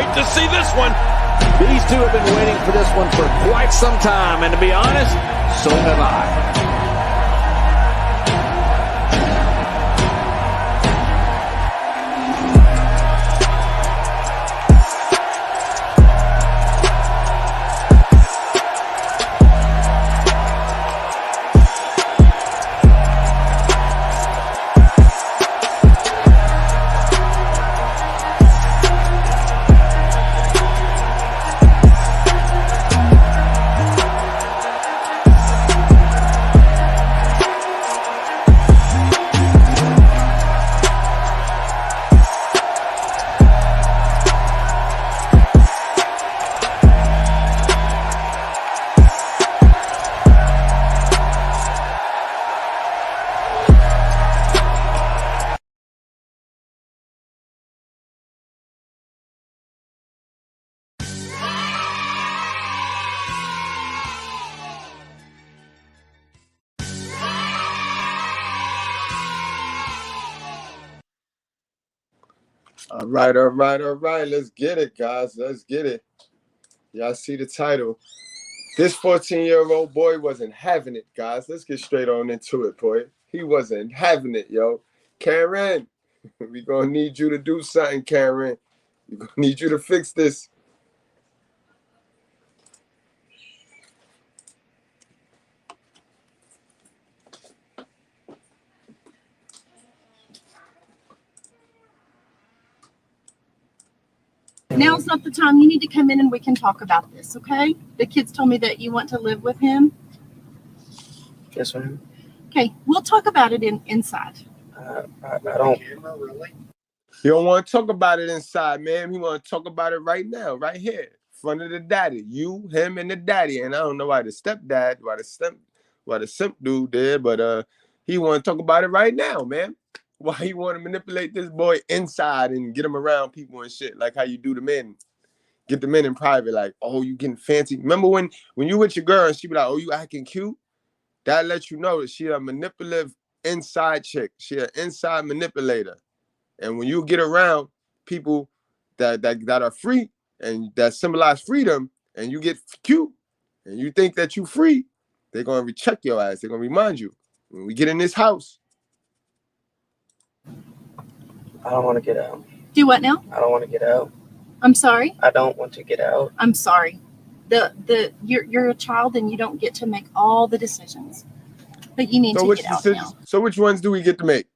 wait to see this one. These two have been waiting for this one for quite some time, and to be honest, so have I. All right, all right, all right. Let's get it, guys. Let's get it. Y'all see the title. This 14-year-old boy wasn't having it, guys. Let's get straight on into it, boy. He wasn't having it, yo. Karen, we gonna need you to do something, Karen. We're gonna need you to fix this. Now's not the time. You need to come in and we can talk about this, okay? The kids told me that you want to live with him. Yes, ma'am. Okay, we'll talk about it inside. I don't. You don't want to talk about it inside, man. We want to talk about it right now, right here, in front of the daddy. You, him, and the daddy. And I don't know why the stepdad, why the simp dude did, but he want to talk about it right now, man. Why you want to manipulate this boy inside and get him around people and shit, like how you do the men. Get the men in private, like, oh, you getting fancy. Remember when you with your girl and she be like, oh, you acting cute? That lets you know that she a manipulative inside chick. She an inside manipulator. And when you get around people that are free and that symbolize freedom, and you get cute and you think that you free, they're gonna recheck your ass. They're gonna remind you. When we get in this house, I don't want to get out. Do what now? I don't want to get out. I'm sorry. I don't want to get out. I'm sorry. You're a child and you don't get to make all the decisions. But you need to get out now. So which ones do we get to make?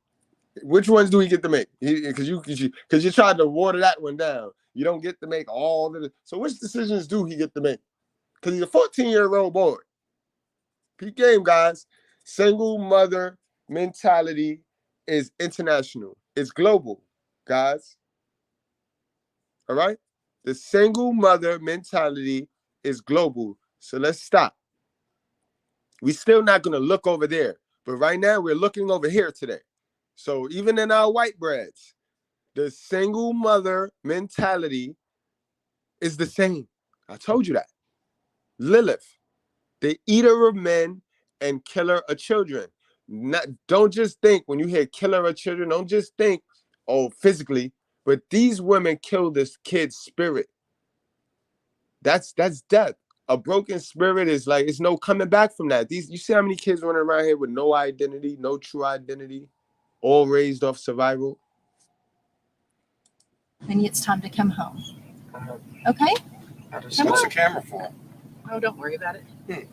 Which ones do we get to make? Because you tried to water that one down. You don't get to make all the. So which decisions do he get to make? Because he's a 14-year-old boy. Peak game, guys. Single mother mentality is international. It's global, guys. All right? The single mother mentality is global. So let's stop. We're still not going to look over there. But right now, we're looking over here today. So even in our white breads, the single mother mentality is the same. I told you that. Lilith, the eater of men and killer of children. Don't just think when you hear killer of children, don't just think, oh, physically, but these women kill this kid's spirit. That's death. A broken spirit is like, it's no coming back from that. You see how many kids running around here with no identity, no true identity, all raised off survival? And it's time to come home. Okay? What's the camera for? Oh, don't worry about it.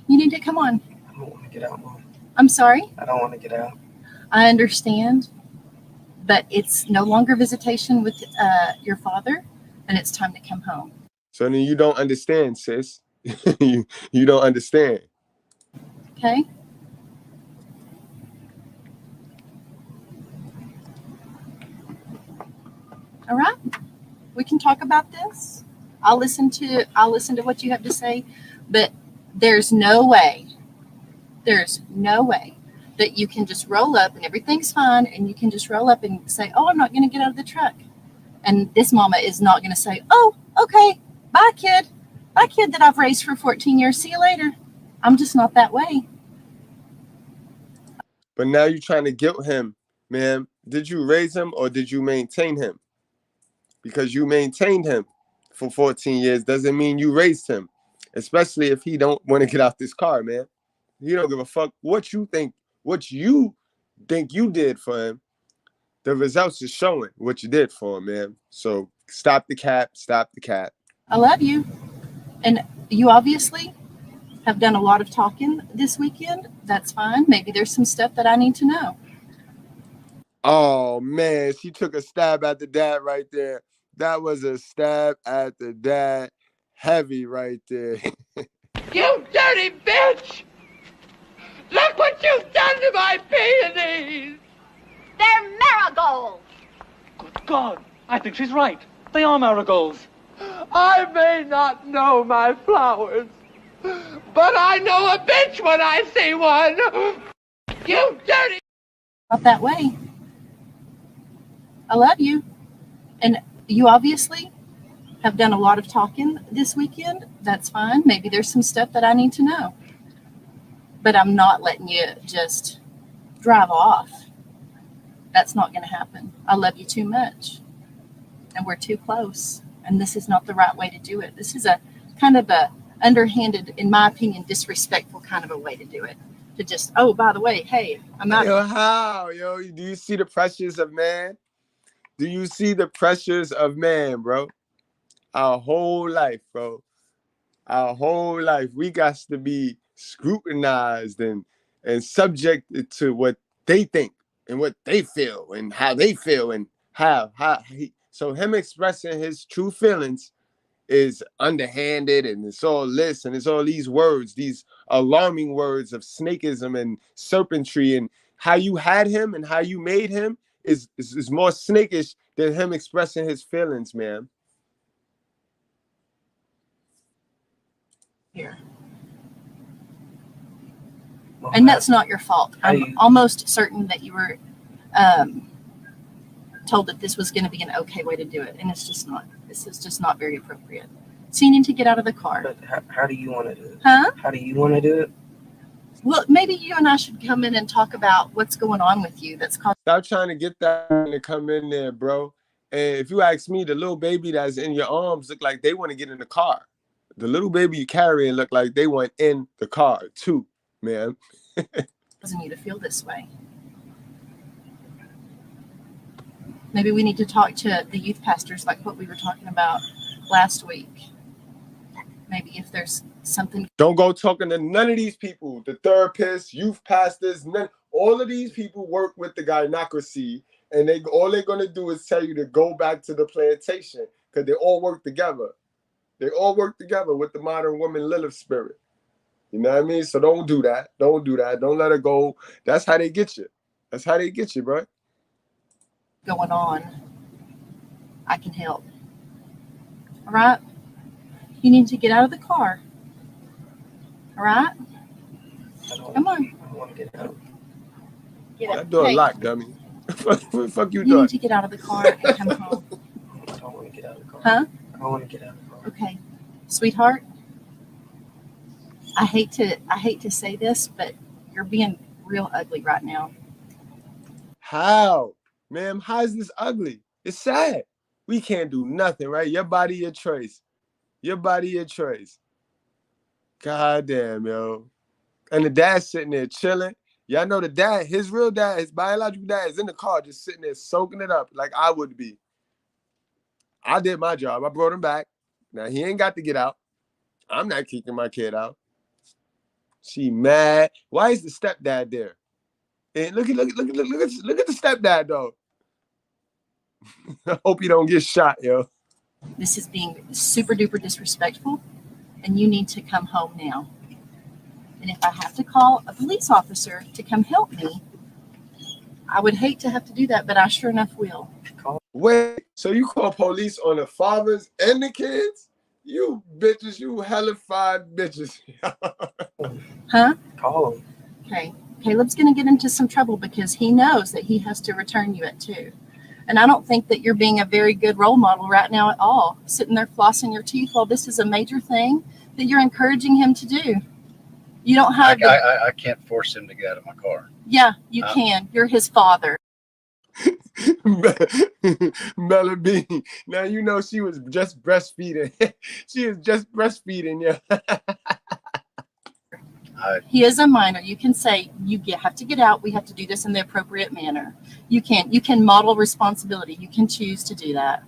You need to come on. I don't want to get out, Mom. I'm sorry? I don't want to get out. I understand, but it's no longer visitation with your father, and it's time to come home. So then you don't understand, sis. you don't understand. Okay? All right? We can talk about this. I'll listen to what you have to say, but there's no way that you can just roll up and everything's fine and you can just roll up and say, oh, I'm not going to get out of the truck. And this mama is not going to say, oh, okay, bye, kid. Bye, kid that I've raised for 14 years. See you later. I'm just not that way. But now you're trying to guilt him, ma'am. Did you raise him or did you maintain him? because you maintained him for 14 years doesn't mean you raised him, especially if he don't want to get out this car, man. He don't give a fuck what you think you did for him. The results is showing what you did for him, man. So stop the cap. I love you. And you obviously have done a lot of talking this weekend. That's fine. Maybe there's some stuff that I need to know. Oh, man, she took a stab at the dad right there. That was a stab at the dad. Heavy right there. You dirty bitch! Look what you've done to my peonies! They're marigolds. Good God, I think she's right. They are marigolds. I may not know my flowers, but I know a bitch when I see one! You dirty... Not that way. I love you. And you obviously have done a lot of talking this weekend. That's fine. Maybe there's some stuff that I need to know. But I'm not letting you just drive off. That's not going to happen. I love you too much. And we're too close. And this is not the right way to do it. This is a kind of a underhanded, in my opinion, disrespectful kind of a way to do it. To just, oh, by the way, hey, I'm out. Yo, how? Yo, do you see the pressures of man? Do you see the pressures of man, bro? Our whole life, bro. Our whole life. We got to be scrutinized and subjected to what they think and what they feel and how they feel and so him expressing his true feelings is underhanded, and it's all this and it's all these words, these alarming words of snakeism and serpentry, and how you had him and how you made him is more snakish than him expressing his feelings, man. Here. And that's not your fault. I'm almost certain that you were told that this was going to be an okay way to do it, and it's just not. This is just not very appropriate. So you need to get out of the car. But how do you want to do it? Huh? How do you want to do it? Well, maybe you and I should come in and talk about what's going on with you. That's causing. Stop trying to get that to come in there, bro. And if you ask me, the little baby that's in your arms look like they want to get in the car. The little baby you carrying look like they want in the car too, man. Causing you to feel this way. Maybe we need to talk to the youth pastors, like what we were talking about last week. Maybe if there's something. Don't go talking to none of these people. The therapists, youth pastors, all of these people work with the gynocracy, and all they're gonna do is tell you to go back to the plantation because they all work together. They all work together with the modern woman Lilith spirit. You know what I mean? So don't do that. Don't do that. Don't let her go. That's how they get you. That's how they get you, bro. Going on, I can help. All right? You need to get out of the car. All right? Come on. I don't want to get out. Get out. That door Hey, locked, dummy. What the fuck you you doing? need to get out of the car and come home. I don't want to get out of the car. Huh? I don't want to get out of the car. Okay. Sweetheart, I hate to say this, but you're being real ugly right now. How? Ma'am, how is this ugly? It's sad. We can't do nothing, right? Your body, your choice. Your body, your choice. God damn, yo. And the dad's sitting there chilling. Y'all know the dad, his real dad, his biological dad is in the car just sitting there soaking it up like I would be. I did my job. I brought him back. Now, he ain't got to get out. I'm not kicking my kid out. She mad. Why is the stepdad there? And look at the stepdad, though. I hope you don't get shot, yo. This is being super duper disrespectful, and you need to come home now. And if I have to call a police officer to come help me, I would hate to have to do that, but I sure enough will. Wait, so you call police on the fathers and the kids? You bitches, you hellified bitches. Huh? Call him. Okay. Caleb's going to get into some trouble because he knows that he has to return you at 2. And I don't think that you're being a very good role model right now at all. Sitting there flossing your teeth while this is a major thing that you're encouraging him to do. You don't have I can't force him to get out of my car. Yeah, you can. You're his father. Mella B. Now you know she was just breastfeeding. She is just breastfeeding, yeah. He is a minor. You can say have to get out. We have to do this in the appropriate manner. You can model responsibility. You can choose to do that.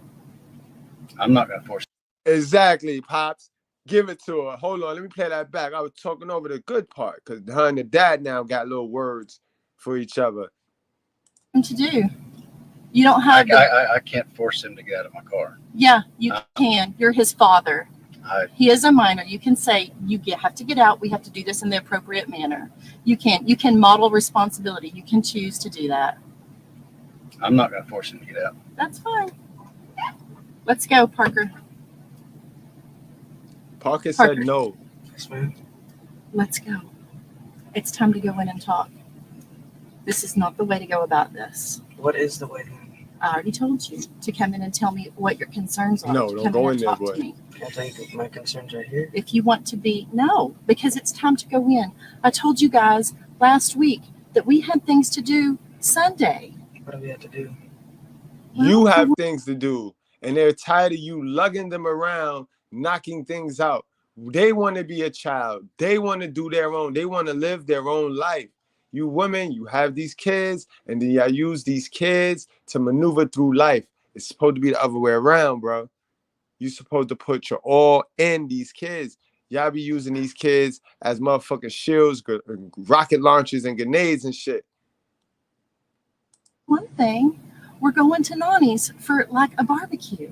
I'm not gonna force it. Exactly, Pops. Give it to her. Hold on, let me play that back. I was talking over the good part because her and the dad now got little words for each other. To do. You don't have. I can't force him to get out of my car. Yeah, you can. You're his father. He is a minor. You can say have to get out. We have to do this in the appropriate manner. You can model responsibility. You can choose to do that. I'm not gonna force him to get out. That's fine. Let's go, Parker. Parker said no. Yes, ma'am. Let's go. It's time to go in and talk. This is not the way to go about this. What is the way? I already told you to come in and tell me what your concerns are. No, don't go in there, boy. I think my concerns are here. If you want to be, no, because it's time to go in. I told you guys last week that we had things to do Sunday. What do we have to do? You have things to do, and they're tired of you lugging them around, knocking things out. They want to be a child. They want to do their own. They want to live their own life. You women, you have these kids, and then y'all use these kids to maneuver through life. It's supposed to be the other way around, bro. You're supposed to put your all in these kids. Y'all be using these kids as motherfucking shields, rocket launchers, and grenades and shit. One thing, we're going to Nani's for like a barbecue.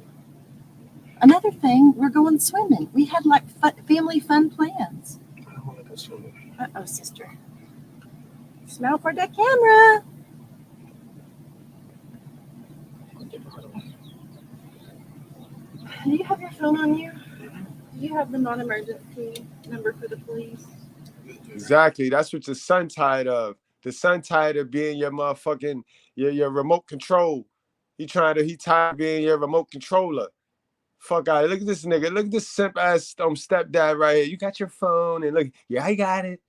Another thing, we're going swimming. We had like family fun plans. I don't want to go swimming. Uh-oh, sister. Smell for the camera. Do you have your phone on you? Do you have the non-emergency number for the police? Exactly. That's what your son tired of. The son tired of being your motherfucking your remote control. He tired of being your remote controller. Fuck out. Look at this nigga. Look at this simp ass stepdad right here. You got your phone and look, yeah, I got it.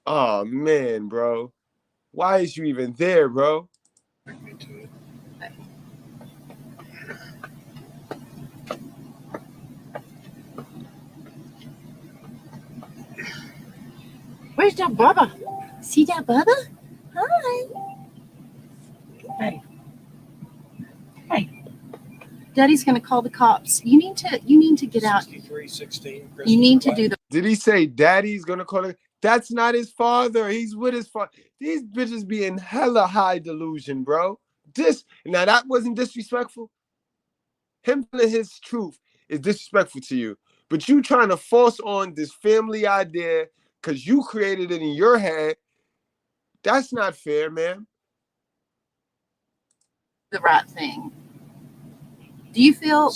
Oh man, bro. Why is you even there, bro? Where's that Bubba? See that Bubba? Hi. Hey. Hey. Daddy's gonna call the cops. You need to get out. 6316. You need to do the. Did he say daddy's gonna call it? That's not his father. He's with his father. These bitches be in hella high delusion, bro. Now that wasn't disrespectful. Him telling his truth is disrespectful to you. But you trying to force on this family idea because you created it in your head. That's not fair, man. The right thing. Do you feel?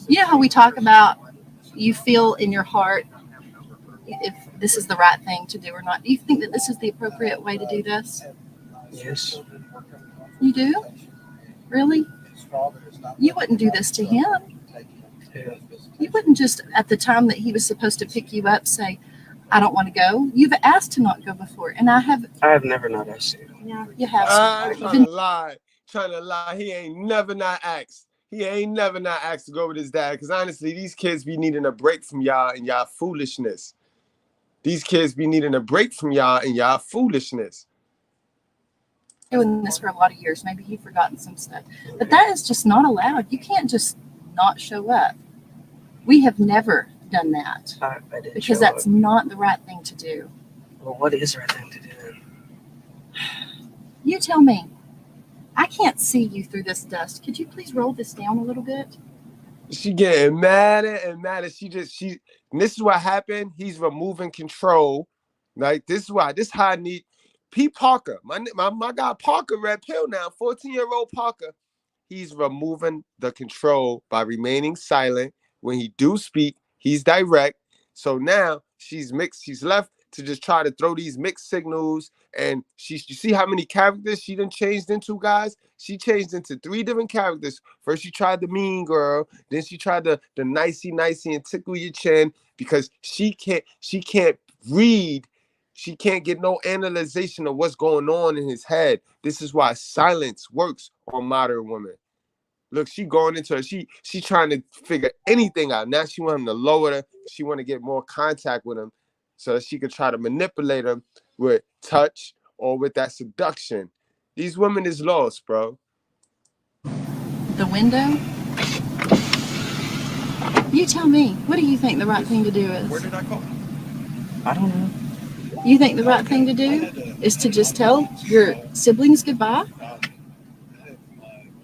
You know how we talk about you feel in your heart if this is the right thing to do or not. Do you think that this is the appropriate way to do this? Yes. You do? Really? You wouldn't do this to him. Yeah. You wouldn't just at the time that he was supposed to pick you up say, I don't want to go. You've asked to not go before. And I have never not asked you. Yeah, you have. Trying to lie. He ain't never not asked. He ain't never not asked to go with his dad. Because honestly, these kids be needing a break from y'all and y'all foolishness. These kids be needing a break from y'all and y'all foolishness. Doing this for a lot of years. Maybe you've forgotten some stuff. But that is just not allowed. You can't just not show up. We have never done that. I didn't because that's not the right thing to do. Well, what is the right thing to do then? You tell me. I can't see you through this dust. Could you please roll this down a little bit? She getting madder and madder. And this is what happened. He's removing control. Like this is how I need Pete Parker. My guy Parker, red pill now, 14-year-old Parker. He's removing the control by remaining silent. When he do speak, he's direct. So now she's left to just try to throw these mixed signals. And you see how many characters she done changed into, guys? She changed into 3 different characters. First, she tried the mean girl. Then she tried the nicey and tickle your chin because she can't read. She can't get no analyzation of what's going on in his head. This is why silence works on modern women. Look, she going into her. She trying to figure anything out. Now she want him to lower her. She want to get more contact with him so that she could try to manipulate him with touch or with that seduction. These women is lost, bro. The window? You tell me. What do you think the right thing to do is? Where did I call? I don't know. You think the right thing to do is to just tell your siblings goodbye?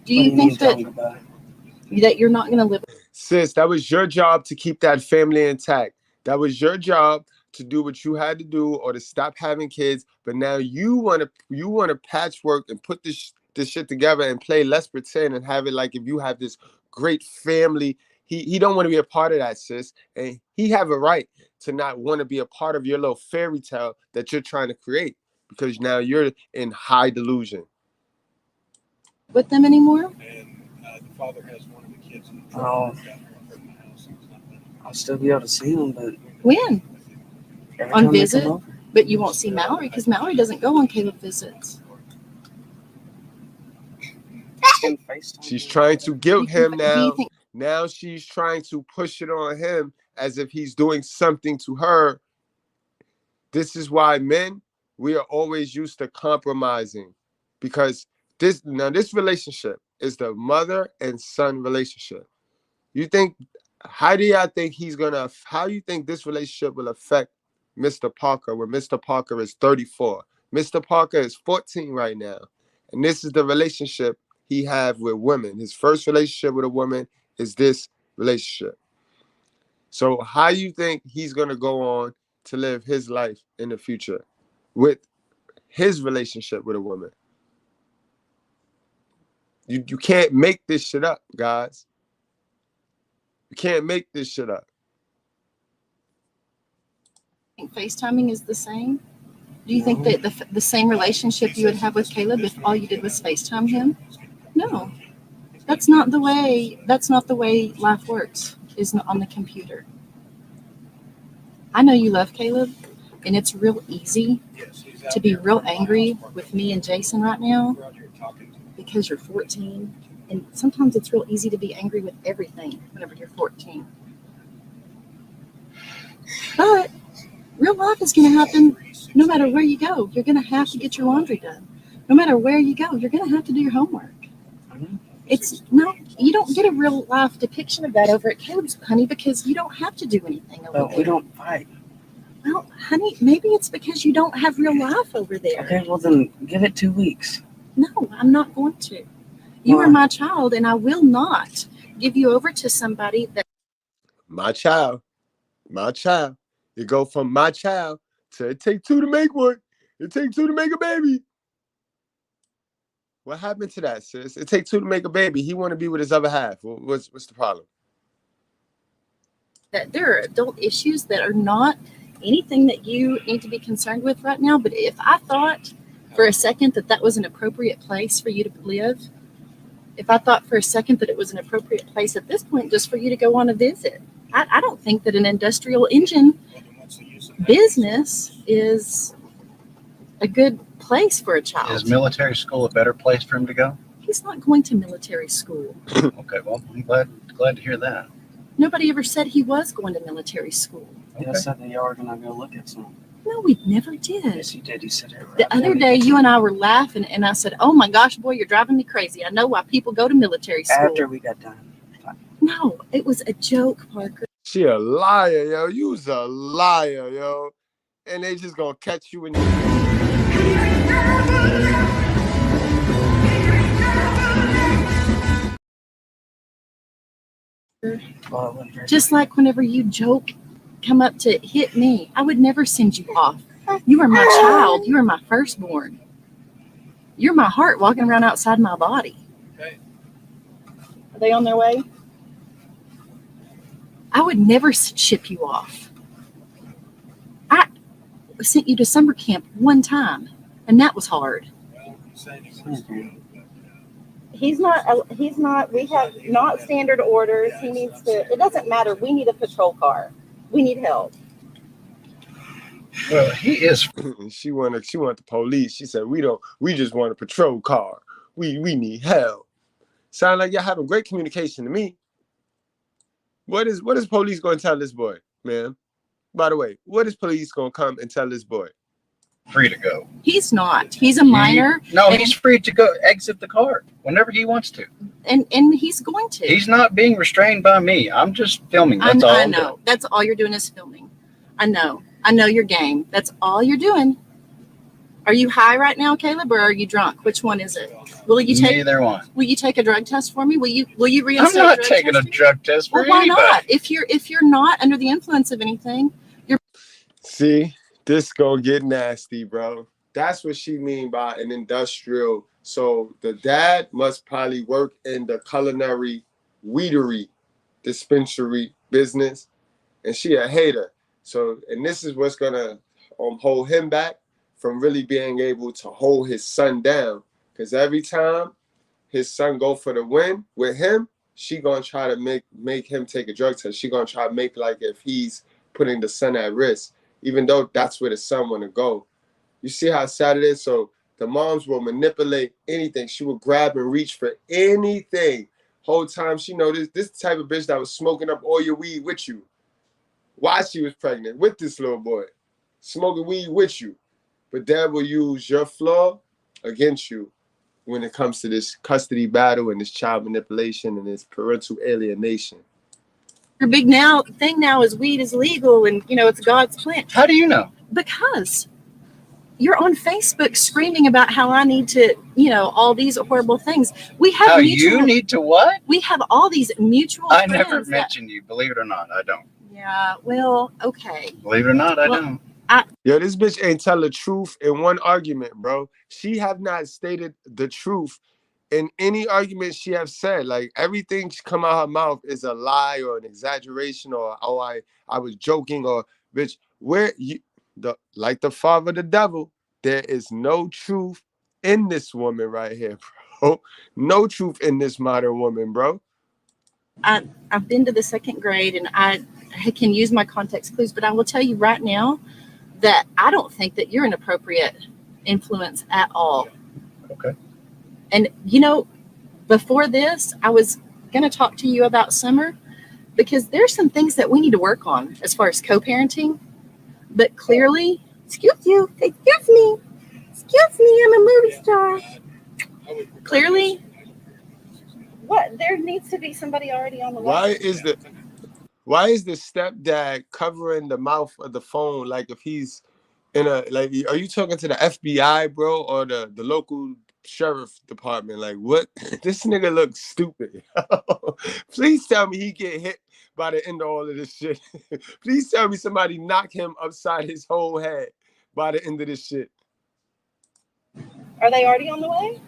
Do you think that you're not going to live? Sis, that was your job to keep that family intact. That was your job to do what you had to do or to stop having kids. But now you want to patchwork and put this shit together and play let's pretend and have it like if you have this great family. He don't want to be a part of that, sis. And he have a right to not want to be a part of your little fairy tale that you're trying to create because now you're in high delusion. With them anymore? And the father has one of the kids in the Oh. I'll still be able to see them, but When? every On time they visit? come over, But you won't see Mallory because Mallory doesn't go on Caleb visits. I can FaceTime She's them. trying to guilt him Do now. you think Now she's trying to push it on him as if he's doing something to her. This is why men, we are always used to compromising because this relationship is the mother and son relationship. How do y'all think how you think this relationship will affect Mr. Parker when Mr. Parker is 34? Mr. Parker is 14 right now. And this is the relationship he have with women. His first relationship with a woman is this relationship. So how you think he's going to go on to live his life in the future with his relationship with a woman? You can't make this shit up, guys. You can't make this shit up. FaceTiming is the same? Do you think that the same relationship you would have with Caleb if all you did was FaceTime him? No. That's not the way life works, is on the computer. I know you love Caleb, and it's real easy to be real angry with me and Jason right now because you're 14. And sometimes it's real easy to be angry with everything whenever you're 14. But real life is going to happen no matter where you go. You're going to have to get your laundry done. No matter where you go, you're going to have to do your homework. You don't get a real life depiction of that over at Caleb's, honey, because you don't have to do anything over there. But we don't fight. Well, honey, maybe it's because you don't have real life over there. Okay, well then give it 2 weeks. No, I'm not going to. You are my child, and I will not give you over to somebody that. My child. You go from my child to it take two to make one. It takes two to make a baby. What happened to that, sis? It takes two to make a baby. He want to be with his other half. What's the problem? That there are adult issues that are not anything that you need to be concerned with right now. But if I thought for a second that was an appropriate place for you to live, if I thought for a second that it was an appropriate place at this point just for you to go on a visit, I don't think that an industrial engine business is a good place for a child. Is military school a better place for him to go? He's not going to military school. Okay, well, I'm glad to hear that. Nobody ever said he was going to military school. Okay. I said that y'all were going to go look at some. No, we never did. Yes, you did. You said it. The other day, you and I were laughing, and I said, "Oh my gosh, boy, you're driving me crazy. I know why people go to military school." After we got done. No, it was a joke, Parker. She a liar, yo. You's a liar, yo. And they just gonna catch you in Just like whenever you joke, come up to hit me, I would never send you off. You are my child. You are my firstborn. You're my heart walking around outside my body. Okay. Are they on their way? I would never ship you off. I sent you to summer camp one time, and that was hard. He's not, we have not standard orders. He needs to, it doesn't matter. We need a patrol car. We need help. Well, he is. She want the police. She said, we just want a patrol car. We need help. Sound like y'all having great communication to me. What is police gonna tell this boy, man? By the way, what is police gonna come and tell this boy? Free to go. He's not. He's a minor. No, he's free to go exit the car whenever he wants to. And he's going to. He's not being restrained by me. I'm just filming. That's all. I know. That's all you're doing is filming. I know your game. That's all you're doing. Are you high right now, Caleb, or are you drunk? Which one is it? Will you take Neither one. Will you take a drug test for me? Will you reinstate? I'm not a drug taking test a drug test for well, why anybody. not? If you're not under the influence of anything, you're. See, this gonna get nasty, bro. That's what she mean by an industrial. So the dad must probably work in the culinary weedery dispensary business, and she a hater. So, and this is what's gonna hold him back from really being able to hold his son down. Because every time his son go for the win with him, she gonna try to make him take a drug test. She gonna try to make like if he's putting the son at risk, even though that's where the son wanna go. You see how sad it is? So the moms will manipulate anything. She will grab and reach for anything. Whole time she know this type of bitch that was smoking up all your weed with you while she was pregnant with this little boy, smoking weed with you. But dad will use your flaw against you when it comes to this custody battle and this child manipulation and this parental alienation. Your big thing now is weed is legal and it's God's plan. How do you know? Because you're on Facebook screaming about how I need to, all these horrible things. We have How you need to what? We have all these mutual I friends never mentioned you. Believe it or not, I don't. Yeah, well, okay. Believe it or not, I don't. Yo, this bitch ain't tell the truth in one argument, bro. She have not stated the truth in any argument she have said. Like everything come out her mouth is a lie or an exaggeration or I was joking or bitch. Like the father the devil, there is no truth in this woman right here, bro. No truth in this modern woman, bro. I've been to the second grade and I can use my context clues, but I will tell you right now that I don't think that you're an appropriate influence at all. Okay. And before this, I was going to talk to you about Summer because there's some things that we need to work on as far as co-parenting. But clearly, excuse me, I'm a movie star. Clearly, what? There needs to be somebody already on the line. Why is the stepdad covering the mouth of the phone like if he's in a are you talking to the FBI, bro, or the local sheriff department? Like what? This nigga looks stupid. Please tell me he get hit by the end of all of this shit. Please tell me somebody knock him upside his whole head by the end of this shit. Are they already on the way?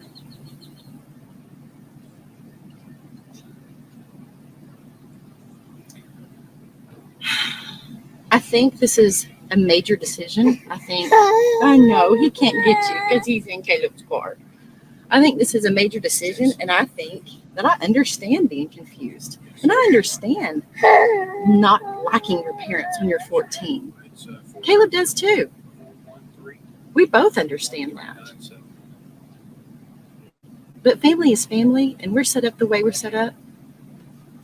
I think this is a major decision. I know he can't get you because he's in Caleb's car. I think this is a major decision, and I think that I understand being confused. And I understand not liking your parents when you're 14. Caleb does too. We both understand that. But family is family, and we're set up the way we're set up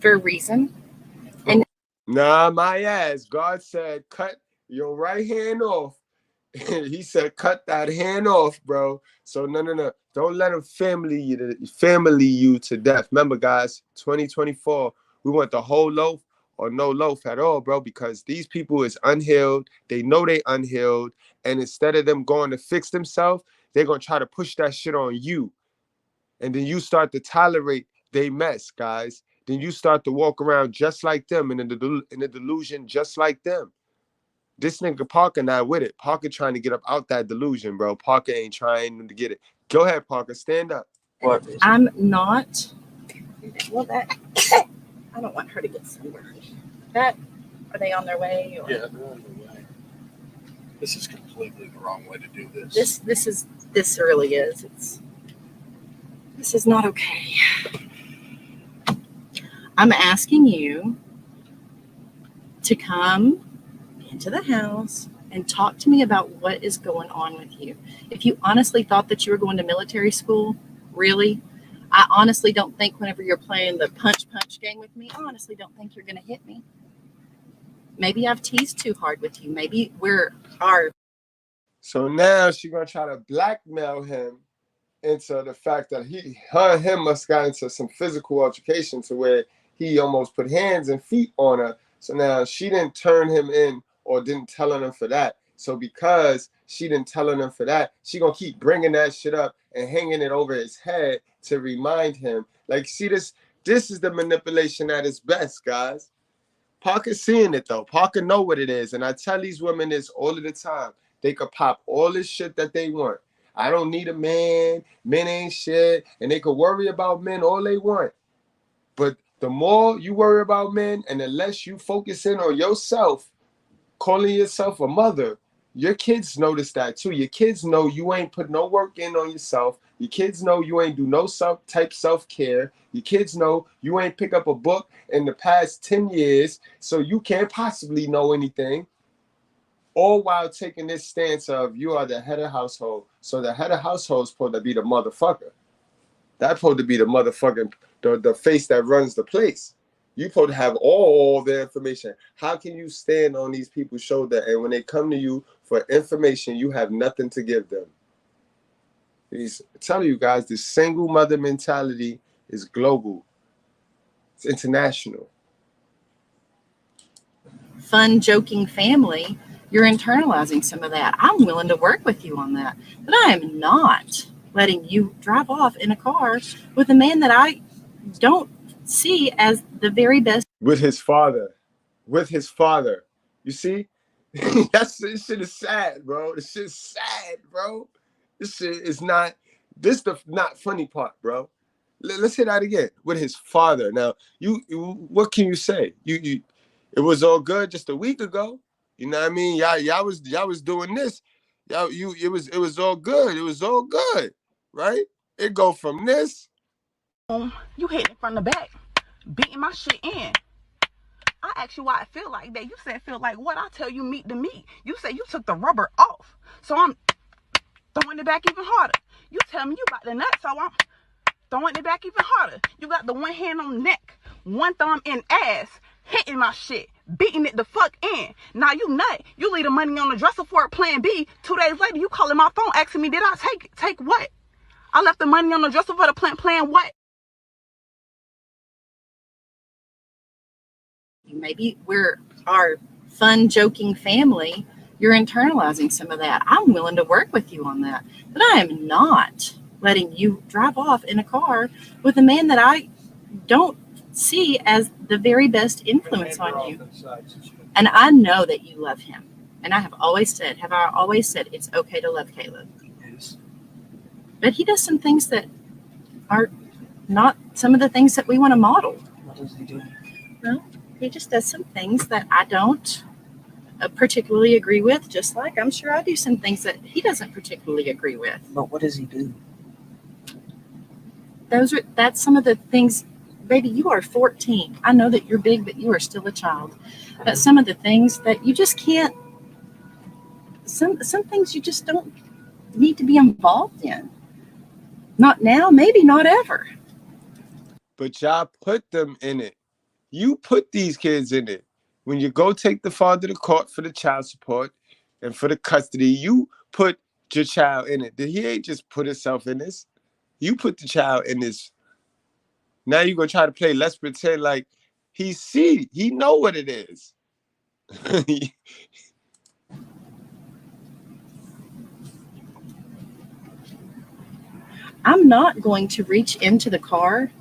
for a reason. And nah, my ass. God said, cut your right hand off. He said, cut that hand off, bro. So no. Don't let him family you to death. Remember, guys, 2024, we want the whole loaf or no loaf at all, bro, because these people is unhealed. They know they unhealed. And instead of them going to fix themselves, they're going to try to push that shit on you. And then you start to tolerate they mess, guys. Then you start to walk around just like them in the delusion just like them. This nigga Parker not with it. Parker trying to get up out that delusion, bro. Parker ain't trying to get it. Go ahead, Parker. Stand up. What? I'm not. Well, that I don't want her to get sunburned. Are they on their way? Or? Yeah, they're on their way. This is completely the wrong way to do this. This really is. This is not okay. I'm asking you to come into the house and talk to me about what is going on with you. If you honestly thought that you were going to military school, really, I honestly don't think whenever you're playing the punch game with me, I honestly don't think you're going to hit me. Maybe I've teased too hard with you. Maybe So now she's gonna try to blackmail him into the fact that her and him must got into some physical altercation to where he almost put hands and feet on her. So now she didn't turn him in or didn't tell him for that. So because she didn't tell him for that, she gonna keep bringing that shit up and hanging it over his head to remind him. Like, see, this is the manipulation at its best, guys. Parker's seeing it though. Parker know what it is. And I tell these women this all of the time. They could pop all this shit that they want. I don't need a man. Men ain't shit. And they could worry about men all they want. But the more you worry about men and the less you focus in on yourself, calling yourself a mother, your kids notice that too. Your kids know you ain't put no work in on yourself. Your kids know you ain't do no self-care. Your kids know you ain't pick up a book in the past 10 years, so you can't possibly know anything. All while taking this stance of you are the head of household. So the head of household is supposed to be the motherfucker. That's supposed to be the motherfucking, the face that runs the place. You're supposed to have all the information. How can you stand on these people's shoulder and when they come to you for information, you have nothing to give them? I'm telling you guys, this single mother mentality is global. It's international. fun, joking family, you're internalizing some of that. I'm willing to work with you on that, but I am not letting you drive off in a car with a man that I don't see as the very best. With his father. You see? This shit is sad, bro. This shit is sad, bro. This shit is not, this the not funny part, bro. Let's hit that again. With his father. Now, you what can you say? You it was all good just a week ago. You know what I mean? Y'all was doing this. It was all good. It was all good, right? It go from this. You hit it from the back, beating my shit in. I asked you why it feel like that. You said feel like what? I tell you meat to meat. You said you took the rubber off. So I'm throwing it back even harder. You tell me you got the nut, so I'm throwing it back even harder. You got the one hand on the neck, one thumb in ass, hitting my shit, beating it the fuck in. Now you nut. You leave the money on the dresser for a plan B. 2 days later, you calling my phone asking me, did I take what? I left the money on the dresser for the plan what? Maybe we're our fun, joking family. You're internalizing some of that. I'm willing to work with you on that, but I am not letting you drive off in a car with a man that I don't see as the very best influence on you. And I know that you love him. And I have always said, it's okay to love Caleb. Yes. But he does some things that are not some of the things that we want to model. What does he do? Well, he just does some things that I don't particularly agree with, just like I'm sure I do some things that he doesn't particularly agree with. But what does he do? That's some of the things. Baby, you are 14. I know that you're big, but you are still a child. But some of the things that you just can't, some things you just don't need to be involved in. Not now, maybe not ever. But y'all put them in it. You put these kids in it. When you go take the father to court for the child support and for the custody, you put your child in it. He ain't just put himself in this. You put the child in this. Now you're going to try to play let's pretend like he know what it is. I'm not going to reach into the car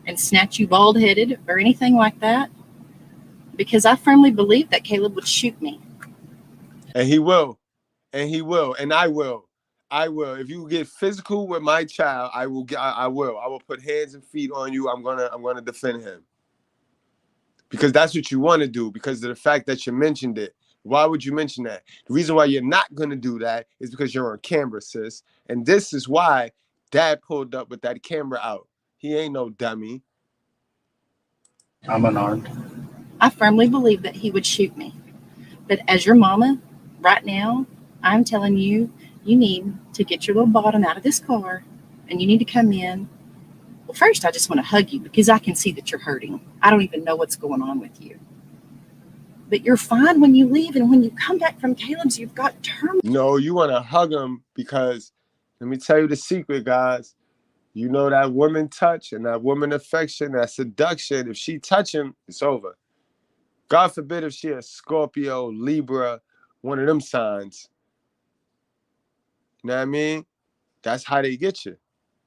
and snatch you bald-headed or anything like that, because I firmly believe that Caleb would shoot me. And he will. And he will. And I will. I will. If you get physical with my child, I will. I will. I will put hands and feet on you. I'm gonna defend him. Because that's what you want to do. Because of the fact that you mentioned it. Why would you mention that? The reason why you're not gonna do that is because you're on camera, sis. And this is why Dad pulled up with that camera out. He ain't no dummy. I'm unarmed. I firmly believe that he would shoot me. But as your mama, right now, I'm telling you, you need to get your little bottom out of this car and you need to come in. Well, first, I just want to hug you because I can see that you're hurting. I don't even know what's going on with you. But you're fine when you leave, and when you come back from Caleb's, you've got terminal. No, you want to hug him because, let me tell you the secret, guys. You know that woman touch and that woman affection, that seduction. If she touch him, it's over. God forbid if she a Scorpio, Libra, one of them signs. You know what I mean? That's how they get you.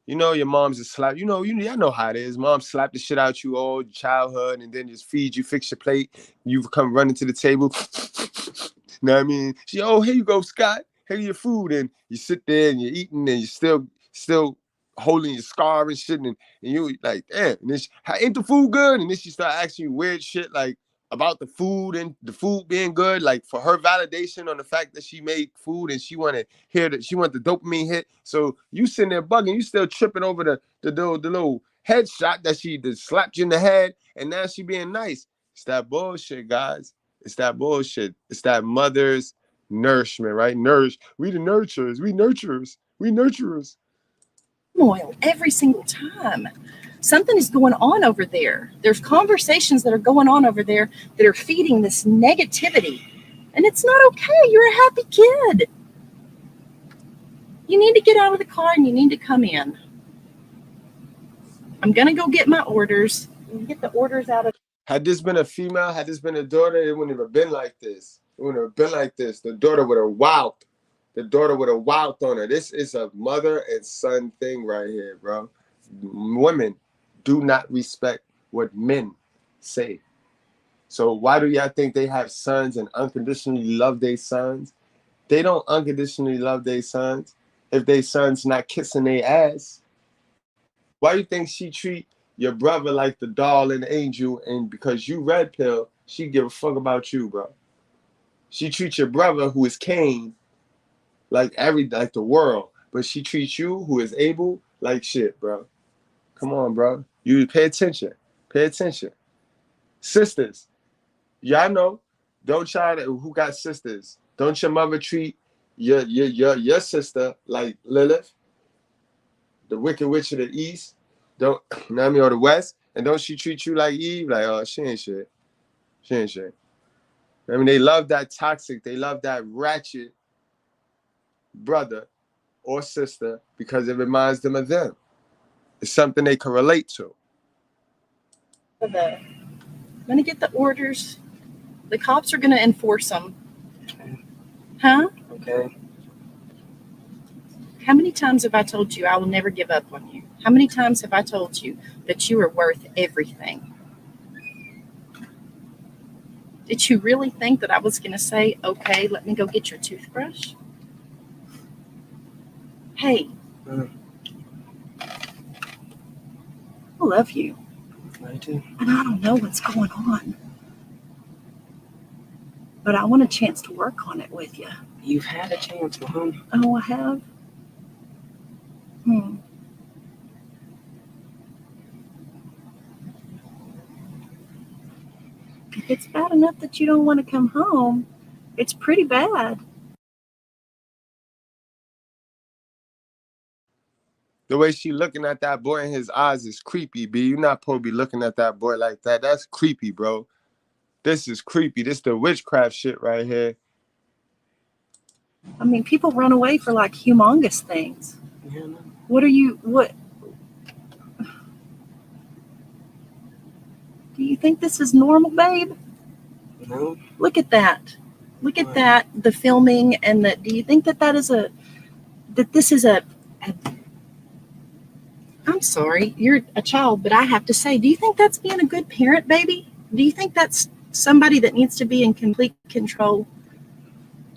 You know your mom's a slap. Y'all know how it is. Mom slap the shit out you all childhood and then just feed you, fix your plate. You come running to the table. You know what I mean? She, oh, here you go, Scott. Here your food. And you sit there and you're eating and you're still holding your scar and shit. And you like, damn. And then ain't the food good? And then she start asking you weird shit like about the food and the food being good, like for her validation on the fact that she made food and she wanted she want the dopamine hit. So you sitting there bugging, you still tripping over the little headshot that she slapped you in the head, and now she being nice. It's that bullshit, guys. It's that bullshit. It's that mother's nourishment, right? We the nurturers. We nurturers. We nurturers. Turmoil every single time. Something is going on over there. There's conversations that are going on over there that are feeding this negativity. And it's not okay. You're a happy kid. You need to get out of the car and you need to come in. I'm going to go get my orders. Get the orders out of. Had this been a female, had this been a daughter, it wouldn't have been like this. It wouldn't have been like this. The daughter would have wowed. The daughter would have wowed on her. This is a mother and son thing right here, bro. Women do not respect what men say. So why do y'all think they have sons and unconditionally love their sons? They don't unconditionally love their sons if their son's not kissing their ass. Why do you think she treat your brother like the doll and the angel, and because you red pill, she give a fuck about you, bro? She treats your brother, who is Cain, like the world, but she treats you, who is Abel, like shit, bro. Come on, bro. You pay attention. Pay attention. Sisters, y'all know. Don't try to. Who got sisters? Don't your mother treat your sister like Lilith, the Wicked Witch of the East? Don't, you know what I mean, or the West? And don't she treat you like Eve? Like, oh, she ain't shit. She ain't shit. I mean, they love that toxic. They love that ratchet brother or sister because it reminds them of them. It's something they can relate to. I'm going to get the orders. The cops are going to enforce them. Huh? Okay. How many times have I told you I will never give up on you? How many times have I told you that you are worth everything? Did you really think that I was going to say, okay, let me go get your toothbrush? Hey, I love you. I do. And I don't know what's going on. But I want a chance to work on it with you. You've had a chance, Mom. Oh, I have? If it's bad enough that you don't want to come home, it's pretty bad. The way she looking at that boy in his eyes is creepy, B. You're not supposed to be looking at that boy like that. That's creepy, bro. This is creepy. This the witchcraft shit right here. I mean, people run away for like humongous things. Yeah, no. What? Do you think this is normal, babe? No. Look at that. Look at that, the filming, and that. Do you think that this is a I'm sorry, you're a child, but I have to say, do you think that's being a good parent, baby? Do you think that's somebody that needs to be in complete control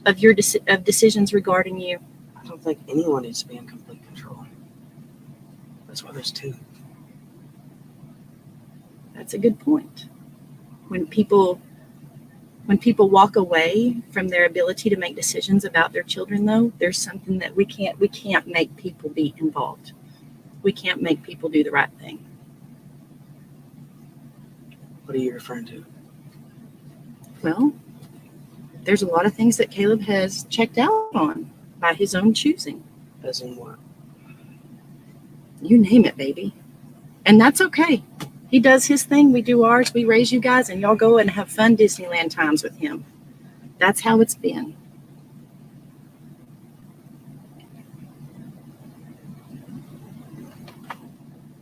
of your of decisions regarding you? I don't think anyone needs to be in complete control. That's why there's two. That's a good point. When people walk away from their ability to make decisions about their children, though, there's something that we can't make people be involved. We can't make people do the right thing. What are you referring to? Well, There's a lot of things that Caleb has checked out on by his own choosing. As in what? You name it, baby. And that's okay. He does his thing. We do ours. We raise you guys, and y'all go and have fun Disneyland times with him. That's how it's been.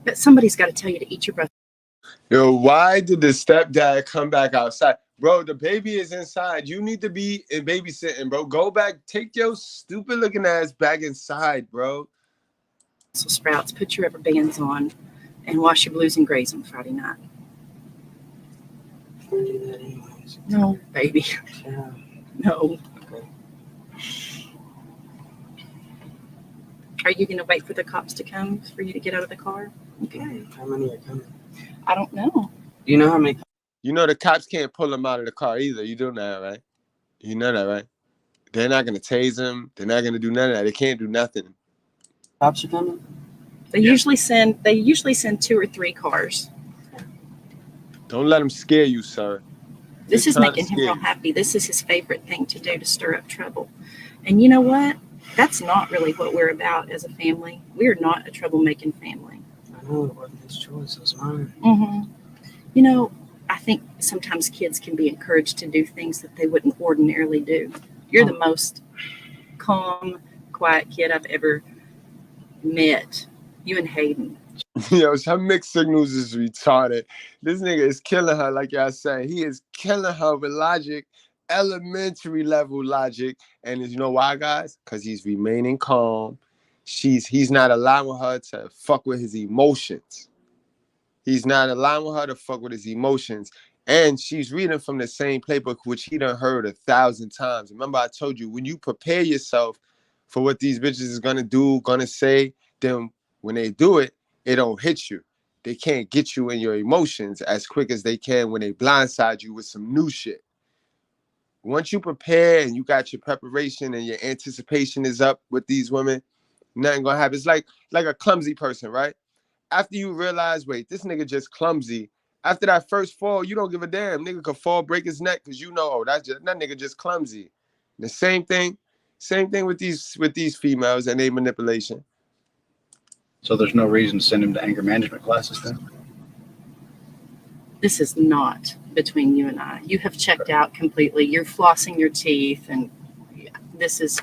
But somebody's got to tell you to eat your breath. Yo, why did the stepdad come back outside? Bro, the baby is inside. You need to be in babysitting, bro. Go back. Take your stupid looking ass back inside, bro. So Sprouts, put your rubber bands on and wash your blues and grays on Friday night. I do that anyways. No, baby. Yeah. No. Okay. Are you going to wait for the cops to come for you to get out of the car? Okay. How many are coming? I don't know. Do you know how many? You know the cops can't pull him out of the car either. You do know that, right? You know that, right? They're not going to tase him. They're not going to do none of that. They can't do nothing. Cops are coming? They usually send 2 or 3 cars. Don't let them scare you, sir. This is making him real happy. This is his favorite thing to do, to stir up trouble. And you know what? That's not really what we're about as a family. We're not a troublemaking family. I know it wasn't his choice. It was mine. Mm-hmm. You know, I think sometimes kids can be encouraged to do things that they wouldn't ordinarily do. You're the most calm, quiet kid I've ever met. You and Hayden. Yo, her mixed signals is retarded. This nigga is killing her, like y'all say. He is killing her with logic, elementary level logic. And you know why, guys? Because he's remaining calm. He's not allowing her to fuck with his emotions. He's not allowing her to fuck with his emotions. And she's reading from the same playbook, which he done heard 1,000 times. Remember, I told you, when you prepare yourself for what these bitches is gonna do, gonna say, then when they do it, it don't hit you. They can't get you in your emotions as quick as they can when they blindside you with some new shit. Once you prepare and you got your preparation and your anticipation is up with these women, nothing gonna happen. It's like a clumsy person, right? After you realize, wait, this nigga just clumsy. After that first fall, you don't give a damn. Nigga could fall, break his neck, because you know, oh, that nigga just clumsy. The same thing with these females and their manipulation. So there's no reason to send him to anger management classes then? This is not between you and I. You have checked out completely. You're flossing your teeth, and this is.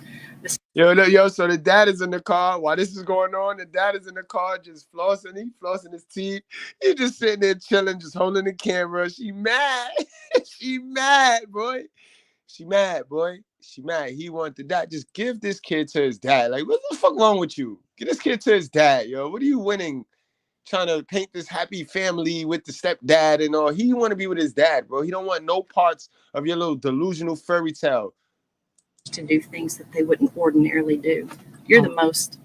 Yo, so the dad is in the car while this is going on. The dad is in the car just flossing. He flossing his teeth. He just sitting there chilling, just holding the camera. She mad. She mad, boy. She mad, boy. She mad. He wanted that. Just give this kid to his dad. Like, what the fuck wrong with you? Get this kid to his dad, yo. What are you winning? Trying to paint this happy family with the stepdad and all. He want to be with his dad, bro. He don't want no parts of your little delusional fairy tale. To do things that they wouldn't ordinarily do. You're the most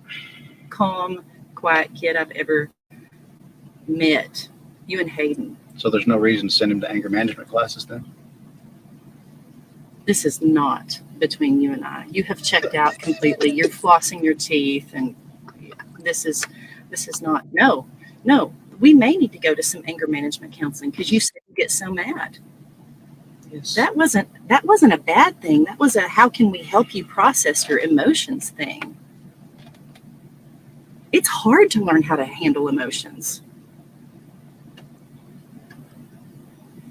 calm, quiet kid I've ever met. You and Hayden. So there's no reason to send him to anger management classes then? This is not between you and I. You have checked out completely. You're flossing your teeth, and this is not. No. We may need to go to some anger management counseling because you said you get so mad. Yes. That wasn't a bad thing. That was a how can we help you process your emotions thing. It's hard to learn how to handle emotions.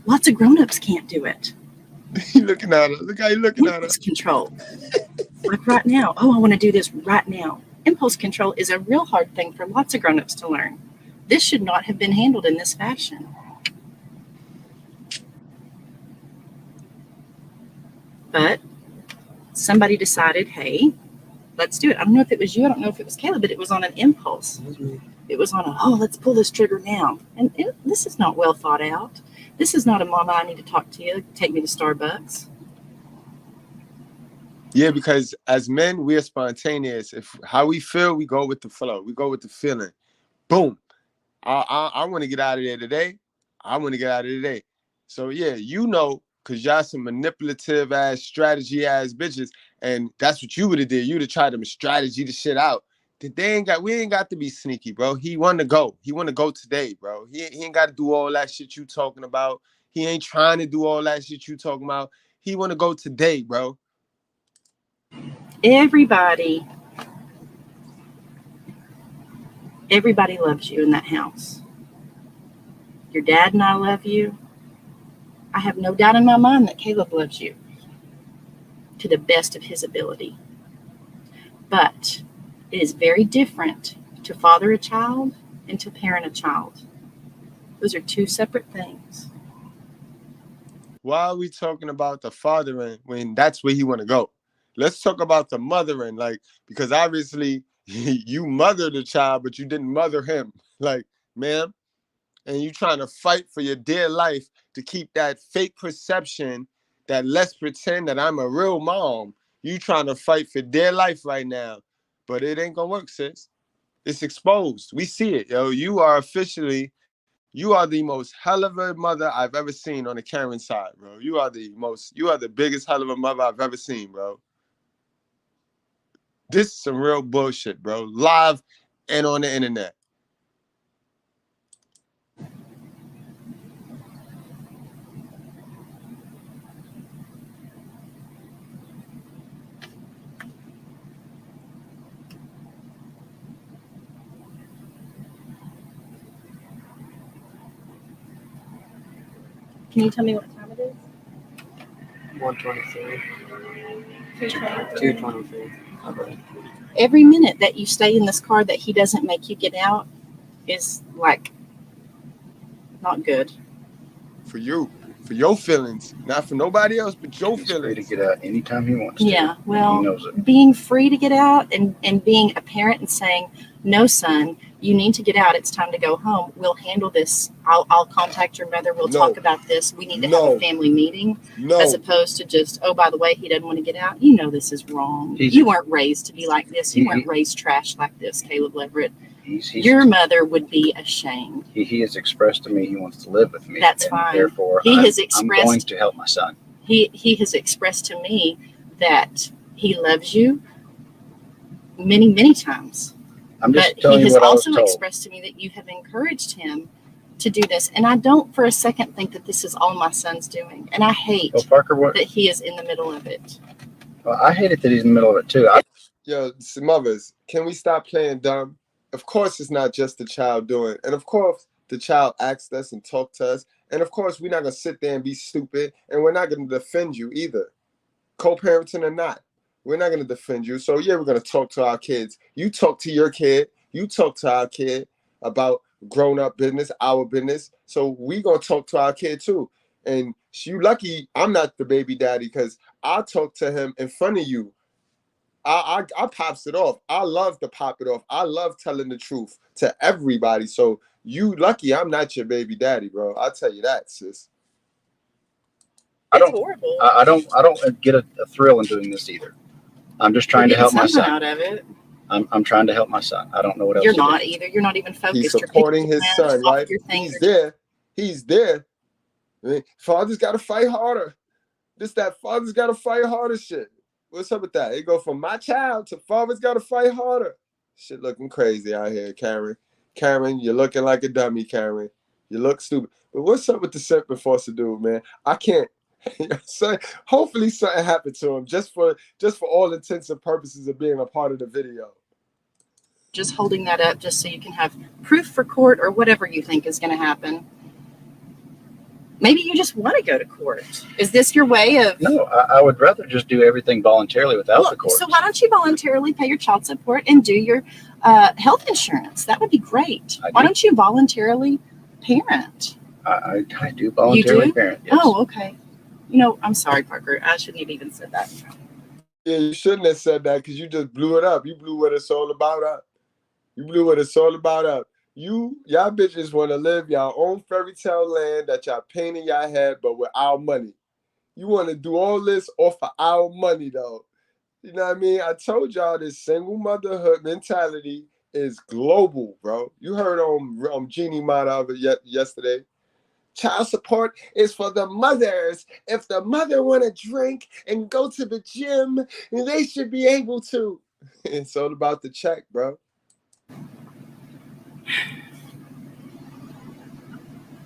Lots of grown-ups can't do it. You looking at her. Look how you looking at her. Impulse control. Like right now. Oh, I want to do this right now. Impulse control is a real hard thing for lots of grown-ups to learn. This should not have been handled in this fashion. But somebody decided, hey, let's do it. I don't know if it was you. I don't know if it was Caleb, but it was on an impulse. It was me. It was on let's pull this trigger now. And this is not well thought out. This is not a mama, I need to talk to you. Take me to Starbucks. Yeah, because as men, we're spontaneous. If how we feel, we go with the flow. We go with the feeling. Boom. I want to get out of there today. I want to get out of today. So yeah, you know, because y'all some manipulative ass, strategy ass bitches, and that's what you would have did. You'd have tried to strategy the shit out. We ain't got to be sneaky, bro. He want to go. He want to go today, bro. He ain't got to do all that shit you talking about. He ain't trying to do all that shit you talking about. he want to go today, bro. Everybody loves you in that house. Your dad and I love you. I have no doubt in my mind that Caleb loves you to the best of his ability. But it is very different to father a child and to parent a child. Those are two separate things. Why are we talking about the fathering when that's where he want to go? Let's talk about the mothering, like, because obviously you mothered the child, but you didn't mother him. Like, ma'am, and you trying to fight for your dear life to keep that fake perception that let's pretend that I'm a real mom. You trying to fight for dear life right now, but it ain't gonna work, sis. It's exposed. We see it, yo. You are the most hell of a mother I've ever seen on the Karen side, bro. You are the biggest hell of a mother I've ever seen, bro. This is some real bullshit, bro. Live and on the internet. Can you tell me what time it is? 123. 223. Okay. Every minute that you stay in this car that he doesn't make you get out is like not good. For you. For your feelings. Not for nobody else, but your He's feelings. free to get out anytime he wants to. Yeah, He well, knows it. being free to get out and being a parent and saying, no, son, you need to get out. It's time to go home. We'll handle this. I'll contact your mother. We'll talk about this. We need to have a family meeting. As opposed to just, oh, by the way, he doesn't want to get out. You know this is wrong. You weren't raised to be like this. You weren't raised trash like this, Caleb Leverett. Your mother would be ashamed. He has expressed to me he wants to live with me. That's fine. Therefore, I'm going to help my son. He has expressed to me that he loves you many, many times. I'm just but telling he you has what I was also told. expressed to me that you have encouraged him to do this. And I don't for a second think that this is all my son's doing. And I hate Parker, what? that he is in the middle of it. Well, I hate it that he's in the middle of it too. Yo, mothers, can we stop playing dumb? Of course, it's not just the child doing it. And of course, the child asked us and talked to us. And of course, we're not going to sit there and be stupid. And we're not going to defend you either. Co-parenting or not. We're not going to defend you. So, yeah, we're going to talk to our kids. You talk to your kid. You talk to our kid about grown-up business, our business. So we going to talk to our kid too. And you lucky I'm not the baby daddy because I talk to him in front of you. I pops it off. I love to pop it off. I love telling the truth to everybody. So you lucky I'm not your baby daddy, bro. I'll tell you that, sis. I don't get a thrill in doing this either. I'm just trying to help my son. Out of it. I'm trying to help my son. I don't know what else. You're not either. You're not even focused. He's supporting his son, right? He's there. He's there. I mean, father's got to fight harder. Father's got to fight harder shit. What's up with that? It go from my child to father's got to fight harder. Shit looking crazy out here, Karen. Karen, you're looking like a dummy, Karen. You look stupid. But what's up with the Semper Force dude, man? I can't. So hopefully something happened to him just for all intents and purposes of being a part of the video. Just holding that up just so you can have proof for court or whatever you think is going to happen. Maybe you just want to go to court. Is this your way of... No, I would rather just do everything voluntarily without the court. So why don't you voluntarily pay your child support and do your health insurance? That would be great. Why don't you voluntarily parent? I do voluntarily parent, yes. Oh, okay. You know, I'm sorry, Parker. I shouldn't have even said that. Yeah, you shouldn't have said that because you just blew it up. You blew what it's all about up. You blew what it's all about up. Y'all bitches want to live y'all own fairy tale land that y'all paint in y'all head, but with our money. You want to do all this off of our money, though. You know what I mean? I told y'all this single motherhood mentality is global, bro. You heard on Jeannie Mata of it yesterday. Child support is for the mothers. If the mother want to drink and go to the gym, they should be able to. It's all about the check, bro.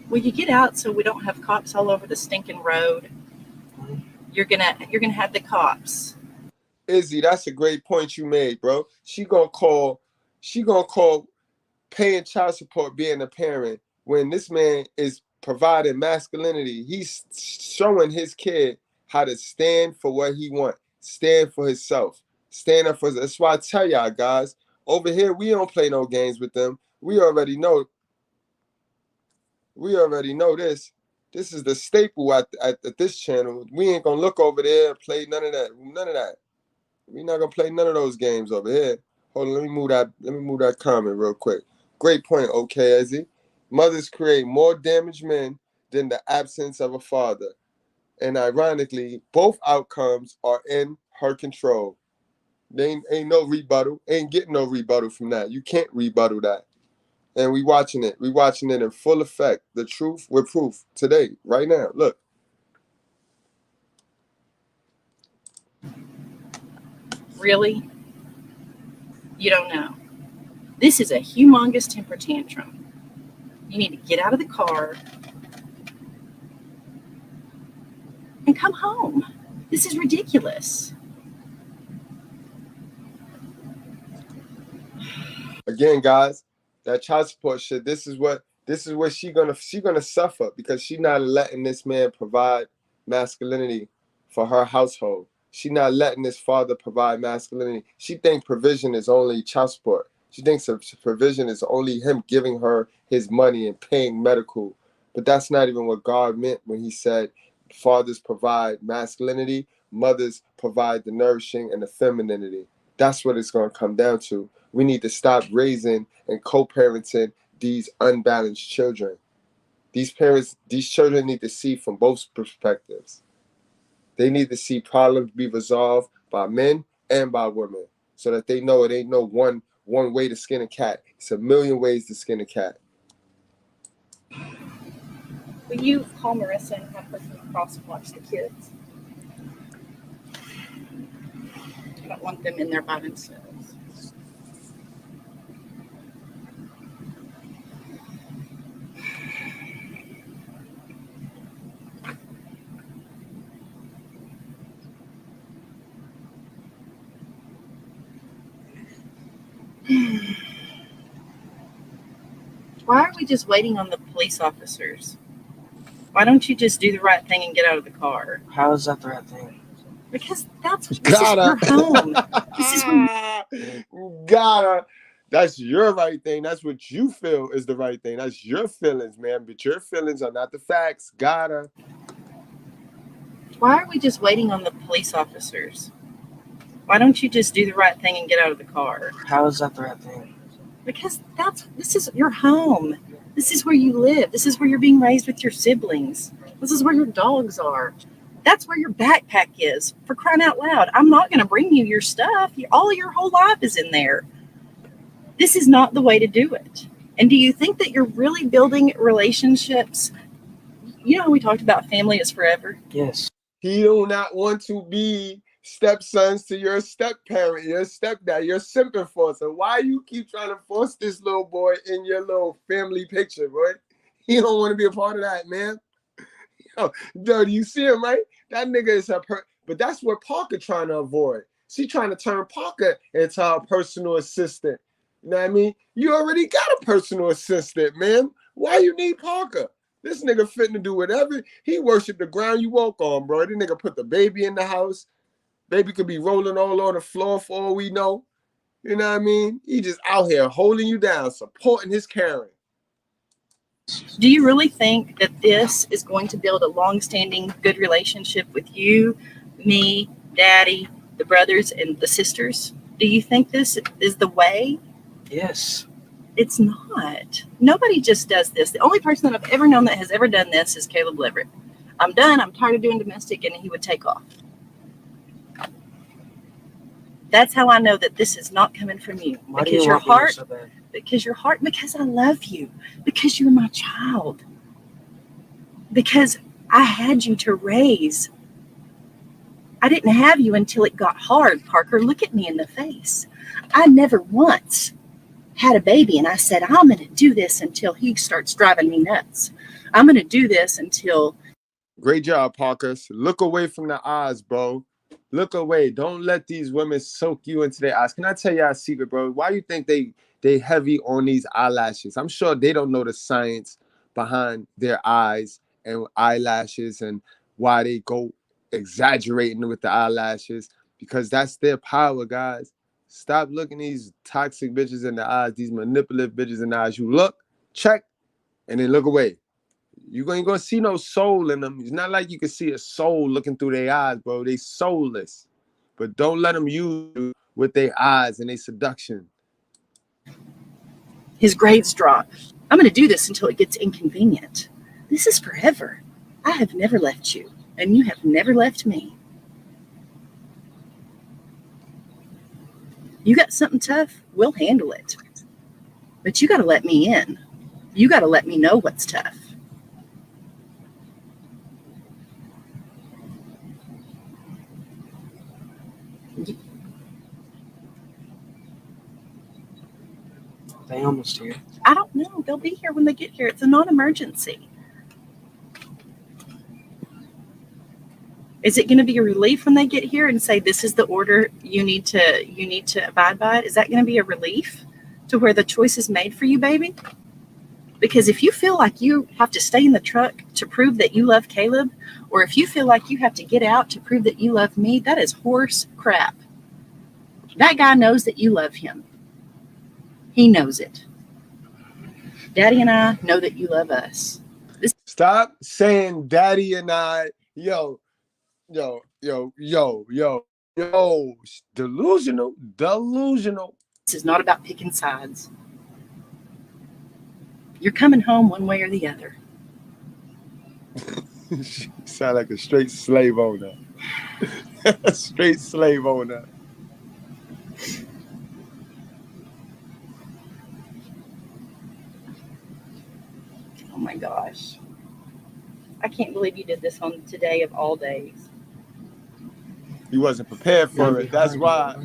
Will you get out so we don't have cops all over the stinking road? you're gonna have the cops. Izzy, that's a great point you made, bro. She gonna call paying child support being a parent when this man is providing masculinity. He's showing his kid how to stand for what he wants, stand for himself, stand up for. That's why I tell y'all guys, over here we don't play no games with them. We already know this. This is the staple at this channel. We ain't gonna look over there and play none of that. We're not gonna play none of those games over here. Hold on, let me move that comment real quick. Great point, okay, Izzy. Mothers create more damaged men than the absence of a father. And ironically, both outcomes are in her control. There ain't no rebuttal. Ain't getting no rebuttal from that. You can't rebuttal that. And we watching it. We watching it in full effect. The truth with proof today, right now. Look. Really? You don't know. This is a humongous temper tantrum. You need to get out of the car and come home. This is ridiculous. Again, guys, that child support shit, this is what she gonna suffer because she not letting this man provide masculinity for her household. She not letting this father provide masculinity. She thinks provision is only child support. She thinks provision is only him giving her his money and paying medical. But that's not even what God meant when he said fathers provide masculinity, mothers provide the nourishing and the femininity. That's what it's going to come down to. We need to stop raising and co-parenting these unbalanced children. These children need to see from both perspectives. They need to see problems be resolved by men and by women so that they know it ain't no one way to skin a cat. It's a million ways to skin a cat. Will you call Marissa and have her come across and watch the kids? I don't want them in there by themselves. Why are we just waiting on the police officers? Why don't you just do the right thing and get out of the car? How is that the right thing? Because this is your home. This is Gotta. That's your right thing. That's what you feel is the right thing. That's your feelings, man. But your feelings are not the facts. Gotta. Why are we just waiting on the police officers? Why don't you just do the right thing and get out of the car? How is that the right thing? Because this is your home. This is where you live. This is where you're being raised with your siblings. This is where your dogs are. That's where your backpack is. For crying out loud, I'm not going to bring you your stuff. All of your whole life is in there. This is not the way to do it. And do you think that you're really building relationships? You know how we talked about family is forever? Yes. He do not want to be stepsons to your step-parent, your stepdad. You're simping for. So why you keep trying to force this little boy in your little family picture, boy? He don't want to be a part of that, man. Yo, do you see him, right? That nigga is but that's what Parker trying to avoid. She trying to turn Parker into her personal assistant. You know what I mean? You already got a personal assistant, man. Why you need Parker? This nigga fitting to do whatever. He worship the ground you walk on, bro. This nigga put the baby in the house. Baby could be rolling all on the floor for all we know. You know what I mean? He just out here holding you down, supporting his caring. Do you really think that this is going to build a long-standing good relationship with you, me, Daddy, the brothers, and the sisters? Do you think this is the way? Yes. It's not. Nobody just does this. The only person that I've ever known that has ever done this is Caleb Leverett. I'm done. I'm tired of doing domestic, and he would take off. That's how I know that this is not coming from you. Why because do you your want me heart, so bad? because I love you, because you're my child, because I had you to raise. I didn't have you until it got hard, Parker. Look at me in the face. I never once had a baby and I said, I'm going to do this until he starts driving me nuts. I'm going to do this until Great job, Parkus. Look away from the eyes, bro. Look away. Don't let these women soak you into their eyes. Can I tell y'all a secret, bro? Why you think they heavy on these eyelashes? I'm sure they don't know the science behind their eyes and eyelashes and why they go exaggerating with the eyelashes, because that's their power, guys. Stop looking these toxic bitches in the eyes, these manipulative bitches in the eyes. You look, check, and then look away. You ain't gonna see no soul in them. It's not like you can see a soul looking through their eyes, bro. They soulless. But don't let them use you with their eyes and their seduction. His grades drop. I'm going to do this until it gets inconvenient. This is forever. I have never left you, and you have never left me. You got something tough? We'll handle it. But you got to let me in. You got to let me know what's tough. They almost here. I don't know. They'll be here when they get here. It's a non-emergency. Is it going to be a relief when they get here and say, this is the order, you need to abide by it? Is that going to be a relief to where the choice is made for you, baby? Because if you feel like you have to stay in the truck to prove that you love Caleb, or if you feel like you have to get out to prove that you love me, that is horse crap. That guy knows that you love him. He knows it. Daddy and I know that you love us. Stop saying daddy and I, yo. Delusional. This is not about picking sides. You're coming home one way or the other. She sound like a straight slave owner. Straight slave owner. Oh my gosh. I can't believe you did this on today of all days. He wasn't prepared for it. That's why.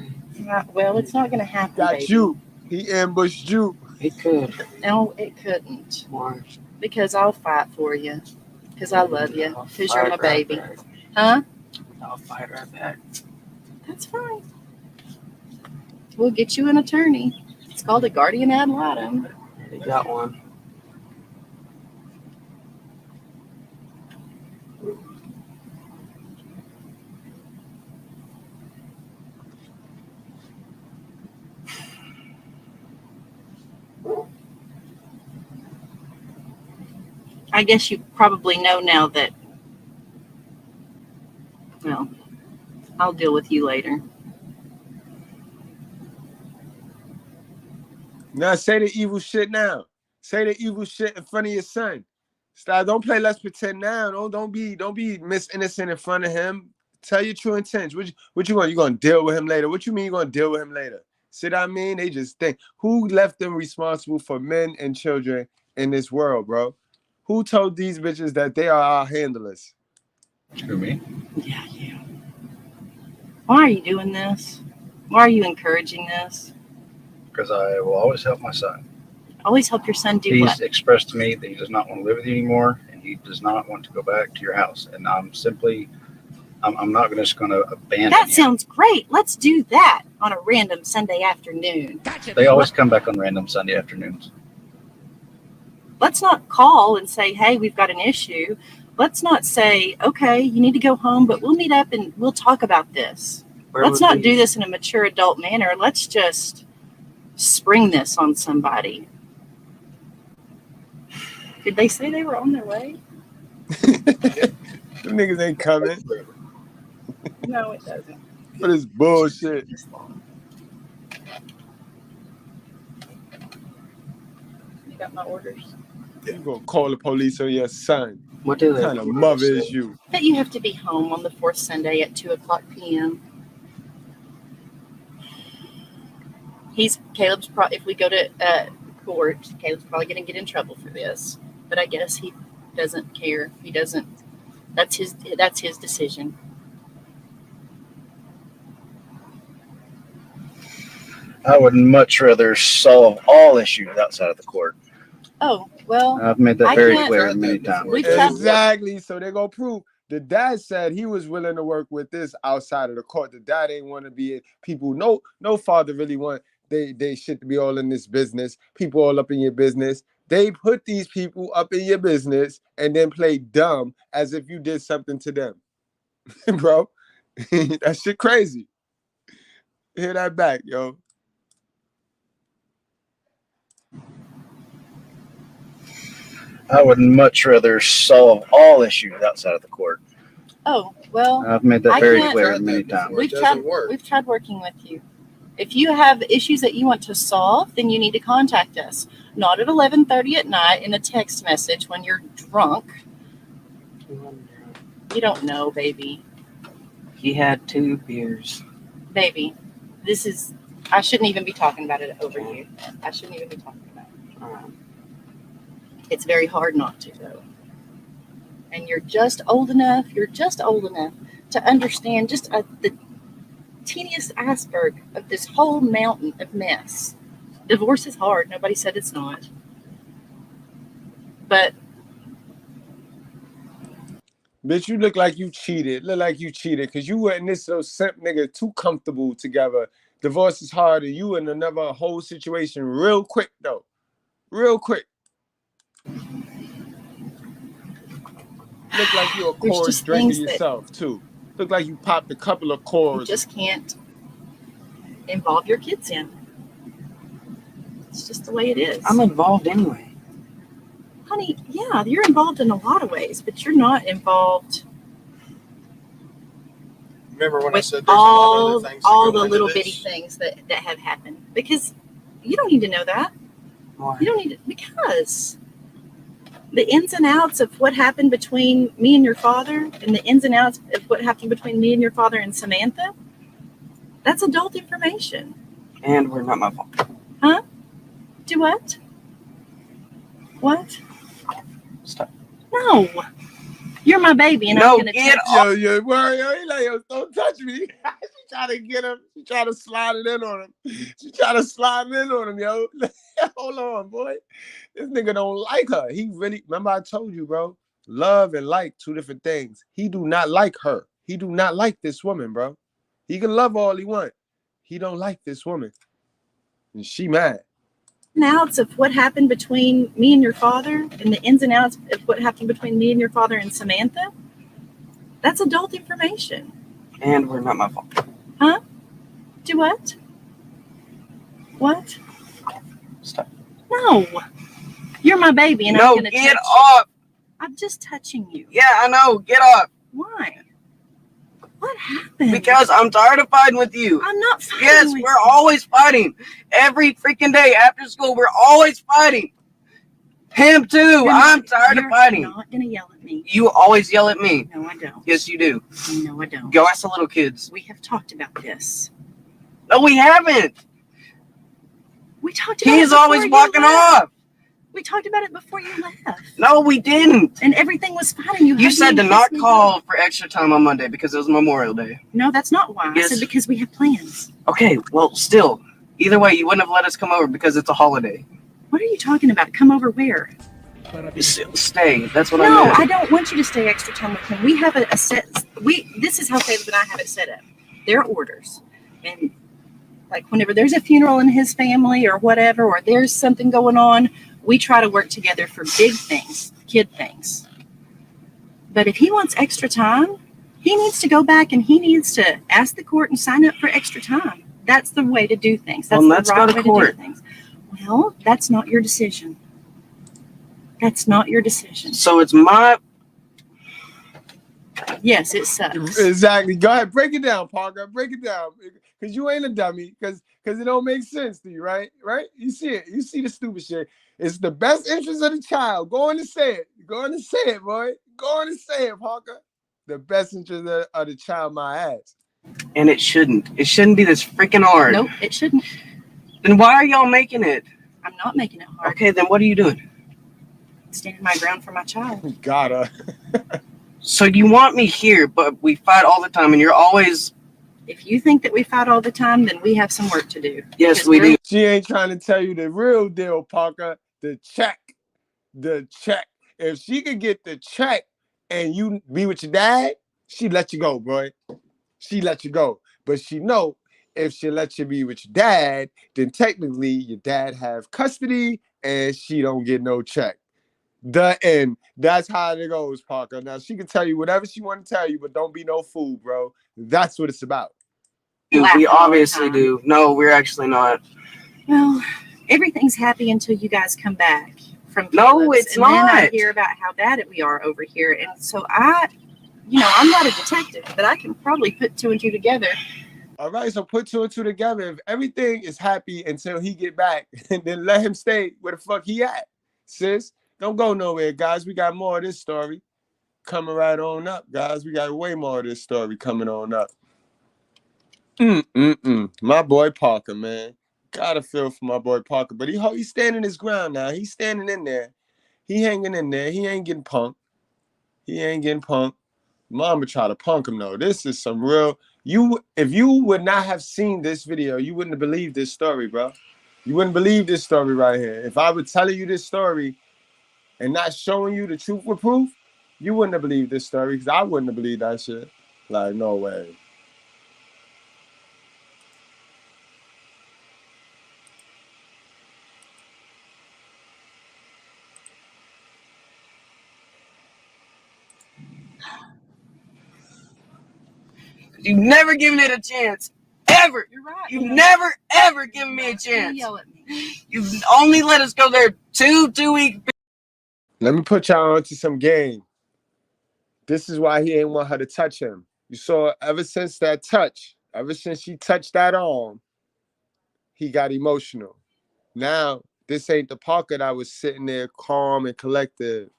Well, it's not going to happen, Got baby. you. He ambushed you. It could. No, it couldn't. More. Because I'll fight for you. Because I love you. I'll Because you're my fight right baby. back. Huh? I'll fight right back. That's fine. We'll get you an attorney. It's called a guardian ad litem. We got one. I guess you probably know now that, well, I'll deal with you later. Now say the evil shit now. Say the evil shit in front of your son. Stop. Don't play let's pretend now. Don't be Miss Innocent in front of him. Tell your true intents. What you want? You gonna deal with him later? What you mean you gonna deal with him later? See what I mean? They just think, who left them responsible for men and children in this world, bro? Who told these bitches that they are our handlers? Who, me? Yeah, you. Why are you doing this? Why are you encouraging this? Because I will always help my son. Always help your son do He's what? expressed to me that he does not want to live with you anymore, and he does not want to go back to your house. And I'm not just going to abandon That him. sounds great. Let's do that on a random Sunday afternoon. They always come back on random Sunday afternoons. Let's not call and say, hey, we've got an issue. Let's not say, okay, you need to go home, but we'll meet up and we'll talk about this. Let's not do this in a mature adult manner. Let's just spring this on somebody. Did they say they were on their way? Them niggas ain't coming No, it doesn't. for this bullshit. You got my orders. You gonna call the police on your son? What do they? What kind of mother is you? But you have to be home on the fourth Sunday at 2:00 p.m. If we go to court, Caleb's probably going to get in trouble for this. But I guess he doesn't care. He doesn't. That's his decision. I would much rather solve all issues outside of the court. Oh, well, I've made that I very can't- clear many times. We've tried- Exactly. So they're gonna prove the dad said he was willing to work with this outside of the court. The dad ain't want to be in people. No father really want they shit to be all in this business. People all up in your business. They put these people up in your business and then play dumb as if you did something to them. Bro, that shit crazy. Hear that back, yo. I would much rather solve all issues outside of the court. Oh, well, I've made that I very can't- clear many times. we've tried working with you. If you have issues that you want to solve, then you need to contact us. Not at 11:30 at night in a text message when you're drunk. You don't know, baby. He had 2 beers. Baby, I shouldn't even be talking about it over you. I shouldn't even be talking about it. It's very hard not to, though. And you're just old enough to understand just the tedious iceberg of this whole mountain of mess. Divorce is hard. Nobody said it's not. But Bitch, you look like you cheated. Look like you cheated because you and this so simp nigga too comfortable together. Divorce is hard and you in another whole situation real quick, though. Real quick. Look like you a There's Coors just drinking things that- yourself, too. Look like you popped a couple of you Coors. just can't involve your kids in. It's just the way it is. I'm involved anyway. Honey, yeah, you're involved in a lot of ways, but you're not involved Remember when I with said there's a lot of all other things that go the into little this? bitty things that have happened. Because you don't need to know that. Why? You don't need to, because the ins and outs of what happened between me and your father and the ins and outs of what happened between me and your father and Samantha, that's adult information. And we're not my fault. Huh? Do what? What? Stop. No. You're my baby and No, I'm going to get touch Yo, he like, yo, don't touch me. She trying to get him. She trying to slide it in on him. She trying to slide it in on him, yo. Hold on, boy. This nigga don't like her. He really, remember I told you, bro, love and like 2 different things. He do not like her. He do not like this woman, bro. He can love all he want. He don't like this woman. And she mad. and outs of what happened between me and your father and the ins and outs of what happened between me and your father and Samantha, that's adult information. And we're not my fault. Huh? Do what? What? Stop. No. You're my baby and I'm No, going to touch get you. off. I'm just touching you. Yeah, I know. Get off. Why? What happened? Because I'm tired of fighting with you. I'm not fighting Yes, with we're you. always fighting. Every freaking day after school, we're always fighting. Him too. You're I'm not- tired of you're fighting. not going to yell at me. You always yell at me. No, I don't. Yes, you do. No, I don't. Go ask the little kids. We have talked about this. No, we haven't. We talked about it He's before always you walking left. off. We talked about it before you left. No, we didn't. And everything was fine. And You said to not kissed me. call for extra time on Monday because it was Memorial Day. No, that's not why. Yes. I said because we have plans. Okay, well, still. Either way, you wouldn't have let us come over because it's a holiday. What are you talking about? Come over where? Stay. That's what I No, meant. I don't want you to stay extra time with him. We have a set. This is how Caleb and I have it set up. There are orders, and like whenever there's a funeral in his family or whatever, or there's something going on, we try to work together for big things, kid things. But if he wants extra time, he needs to go back and he needs to ask the court and sign up for extra time. That's the way to do things. That's Well, the let's right go to way court. to do things. Well, that's not your decision. That's not your decision. So it's my. Yes, it sucks. Exactly. Go ahead. Break it down, Parker. Break it down. Because you ain't a dummy. Because it don't make sense to you, right? Right? You see it. You see the stupid shit. It's the best interest of the child. Go on and say it. Go on and say it, boy. Go on and say it, Parker. The best interest of the child, my ass. And it shouldn't. It shouldn't be this freaking hard. Nope, it shouldn't. Then why are y'all making it? I'm not making it hard. Okay, then what are you doing? Standing my ground for my child. Gotta. So you want me here, but we fight all the time, and you're always. If you think that we fight all the time, then we have some work to do. Yes, Because we we're- do. She ain't trying to tell you the real deal, Parker. The check. the check. If she could get the check and you be with your dad, she let you go, boy. She let you go. But she know if she let you be with your dad, then technically your dad have custody and she don't get no check. The end. That's how it goes, Parker. Now she can tell you whatever she want to tell you, but don't be no fool, bro. That's what it's about. We obviously do. No, we're actually not. Well, everything's happy until you guys come back from Caleb's. No, it's and then I not. hear about how bad we are over here. And so I'm not a detective, but I can probably put two and two together. All right, so put two and two together. If everything is happy until he get back, then let him stay where the fuck he at. Sis, don't go nowhere, guys. We got more of this story coming right on up, guys. We got way more of this story coming on up. My boy Parker, man. Gotta feel for my boy Parker. But he's standing his ground now. He's standing in there. He hanging in there. He ain't getting punked. Mama try to punk him though. This is some real. If you would not have seen this video, you wouldn't have believed this story, bro. You wouldn't believe this story right here. If I were telling you this story and not showing you the truth with proof, you wouldn't have believed this story because I wouldn't have believed that shit. Like, no way. You've never given it a chance. Ever. You're right. You've never, ever given me a chance. Yell at me. You've only let us go there 2-week. Let me put y'all onto some game. This is why he ain't want her to touch him. You saw ever since that touch, ever since she touched that arm, he got emotional. Now, this ain't the Parker that was sitting there calm and collective.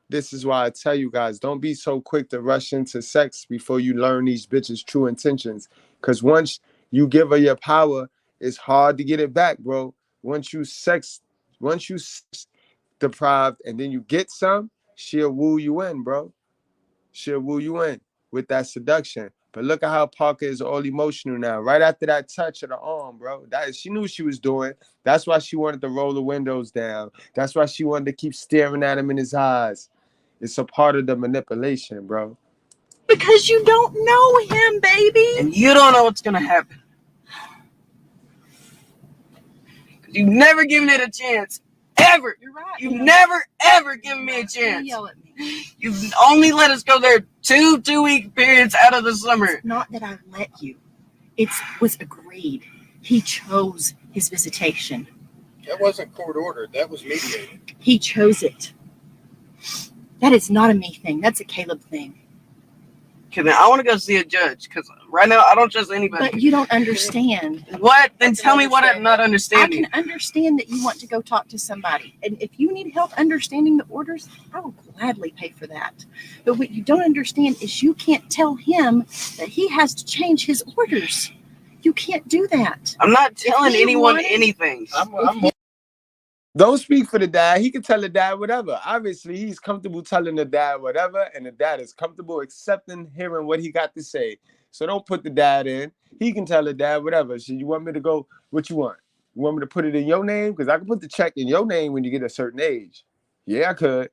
This is why I tell you guys, don't be so quick to rush into sex before you learn these bitches' true intentions. Because once you give her your power, it's hard to get it back, bro. Once you sex deprived and then you get some, she'll woo you in, bro. She'll woo you in with that seduction. But look at how Parker is all emotional now. Right after that touch of the arm, bro. She knew what she was doing. That's why she wanted to roll the windows down. That's why she wanted to keep staring at him in his eyes. It's a part of the manipulation, bro. Because you don't know him, baby. And you don't know what's going to happen. You've never given it a chance. Ever. You're right. You've never, ever given me a chance. Yell at me. You've only let us go there 2-week periods out of the summer. It's not that I let you. It was agreed. He chose his visitation. That wasn't court ordered. That was mediated. He chose it. That is not a me thing. That's a Caleb thing. Okay, then I want to go see a judge because right now I don't trust anybody. But you don't understand. What? Then tell me what I'm not understanding. I can understand that you want to go talk to somebody. And if you need help understanding the orders, I will gladly pay for that. But what you don't understand is you can't tell him that he has to change his orders. You can't do that. I'm not telling anyone anything. Don't speak for the dad. He can tell the dad whatever. Obviously, he's comfortable telling the dad whatever, and the dad is comfortable accepting hearing what he got to say. So don't put the dad in. He can tell the dad whatever. So you want me to go, what you want? You want me to put it in your name? Because I can put the check in your name when you get a certain age. Yeah, I could.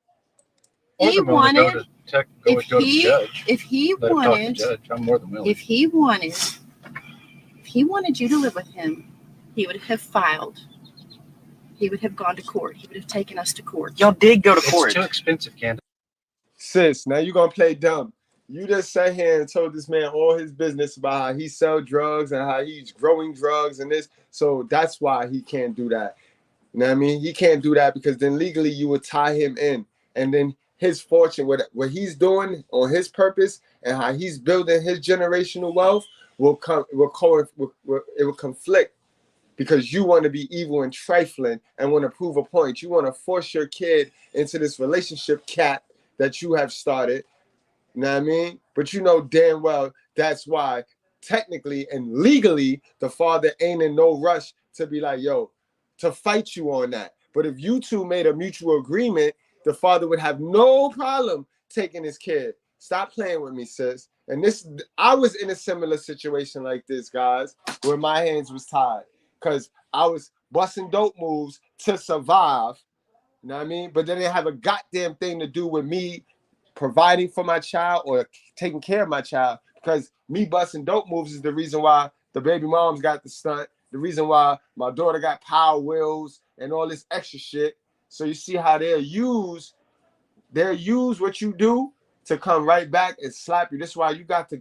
He wanted, if he wanted you to live with him, he would have filed. He would have gone to court. He would have taken us to court. Y'all did go to court. It's too expensive, Candace. Sis, now you're going to play dumb. You just sat here and told this man all his business about how he sells drugs and how he's growing drugs and this. So that's why he can't do that. You know what I mean? He can't do that because then legally you would tie him in. And then his fortune, what he's doing on his purpose and how he's building his generational wealth it will conflict. Because you want to be evil and trifling and want to prove a point. You want to force your kid into this relationship cap that you have started. You know what I mean? But you know damn well that's why technically and legally the father ain't in no rush to be like, yo, to fight you on that. But if you two made a mutual agreement, the father would have no problem taking his kid. Stop playing with me, sis. And I was in a similar situation like this, guys, where my hands was tied. Because I was busting dope moves to survive. You know what I mean? But they didn't have a goddamn thing to do with me providing for my child or taking care of my child, because me busting dope moves is the reason why the baby moms got the stunt, the reason why my daughter got Power Wheels and all this extra shit. So you see how they'll use what you do to come right back and slap you. That's why you got to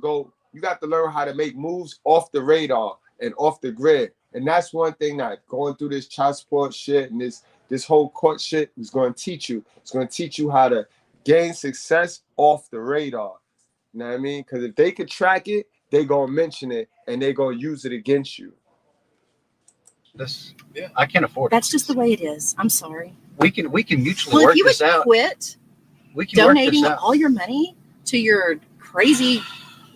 learn how to make moves off the radar and off the grid. And that's one thing that going through this child support shit and this whole court shit is going to teach you. It's going to teach you how to gain success off the radar. You know what I mean? Because if they could track it, they going to mention it and they going to use it against you. I can't afford it. That's just the way it is. I'm sorry. We can mutually work this out. Quit We can donating work this out. all your money to your crazy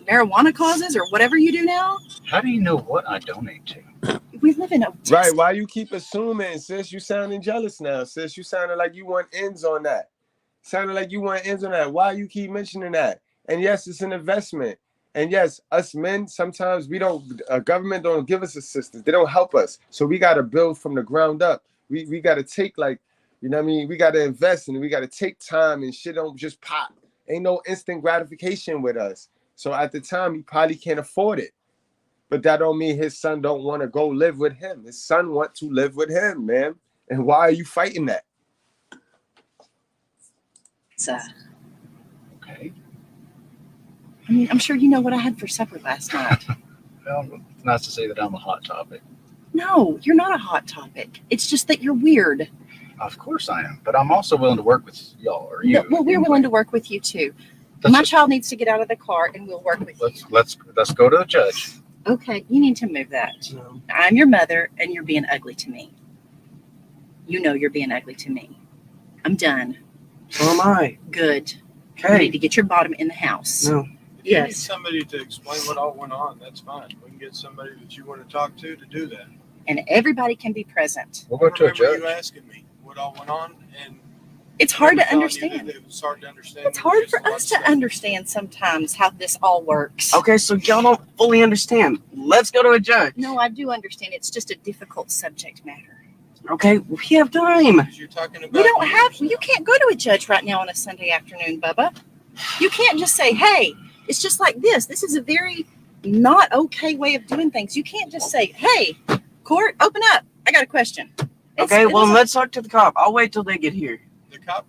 marijuana causes or whatever you do now. How do you know what I donate to? We live in a Right. Why you keep assuming, sis? You sounding jealous now, sis. You sounding like you want ends on that. Why you keep mentioning that? And yes, it's an investment. And yes, us men, sometimes government don't give us assistance. They don't help us. So we got to build from the ground up. We got to take you know what I mean? We got to invest and we got to take time, and shit don't just pop. Ain't no instant gratification with us. So at the time, he probably can't afford it. But that don't mean his son don't want to go live with him. His son want to live with him, man. And why are you fighting that? Okay. I mean, I'm sure you know what I had for supper last night. Well, it's nice to say that I'm a hot topic. No, you're not a hot topic. It's just that you're weird. Of course I am. But I'm also willing to work with y'all or you. No, well, we're willing to work with you too. My child needs to get out of the car and we'll work with you. Let's go to the judge. Okay, you need to move that. No. I'm your mother and you're being ugly to me. You know you're being ugly to me. I'm done. So am I. Good. Okay. You need to get your bottom in the house. No. If you need somebody to explain what all went on, that's fine. We can get somebody that you want to talk to do that. And everybody can be present. We'll go to a judge. You asking me what all went on, and it's hard to understand. It's hard to understand. It's hard for us to understand sometimes how this all works. Okay, so y'all don't fully understand. Let's go to a judge. No, I do understand. It's just a difficult subject matter. Okay, we have time. You're talking about. We don't have. You can't go to a judge right now on a Sunday afternoon, Bubba. You can't just say, "Hey, it's just like this." This is a very not okay way of doing things. You can't just say, "Hey, court, open up. I got a question." Okay, well, let's talk to the cop. I'll wait till they get here. The cop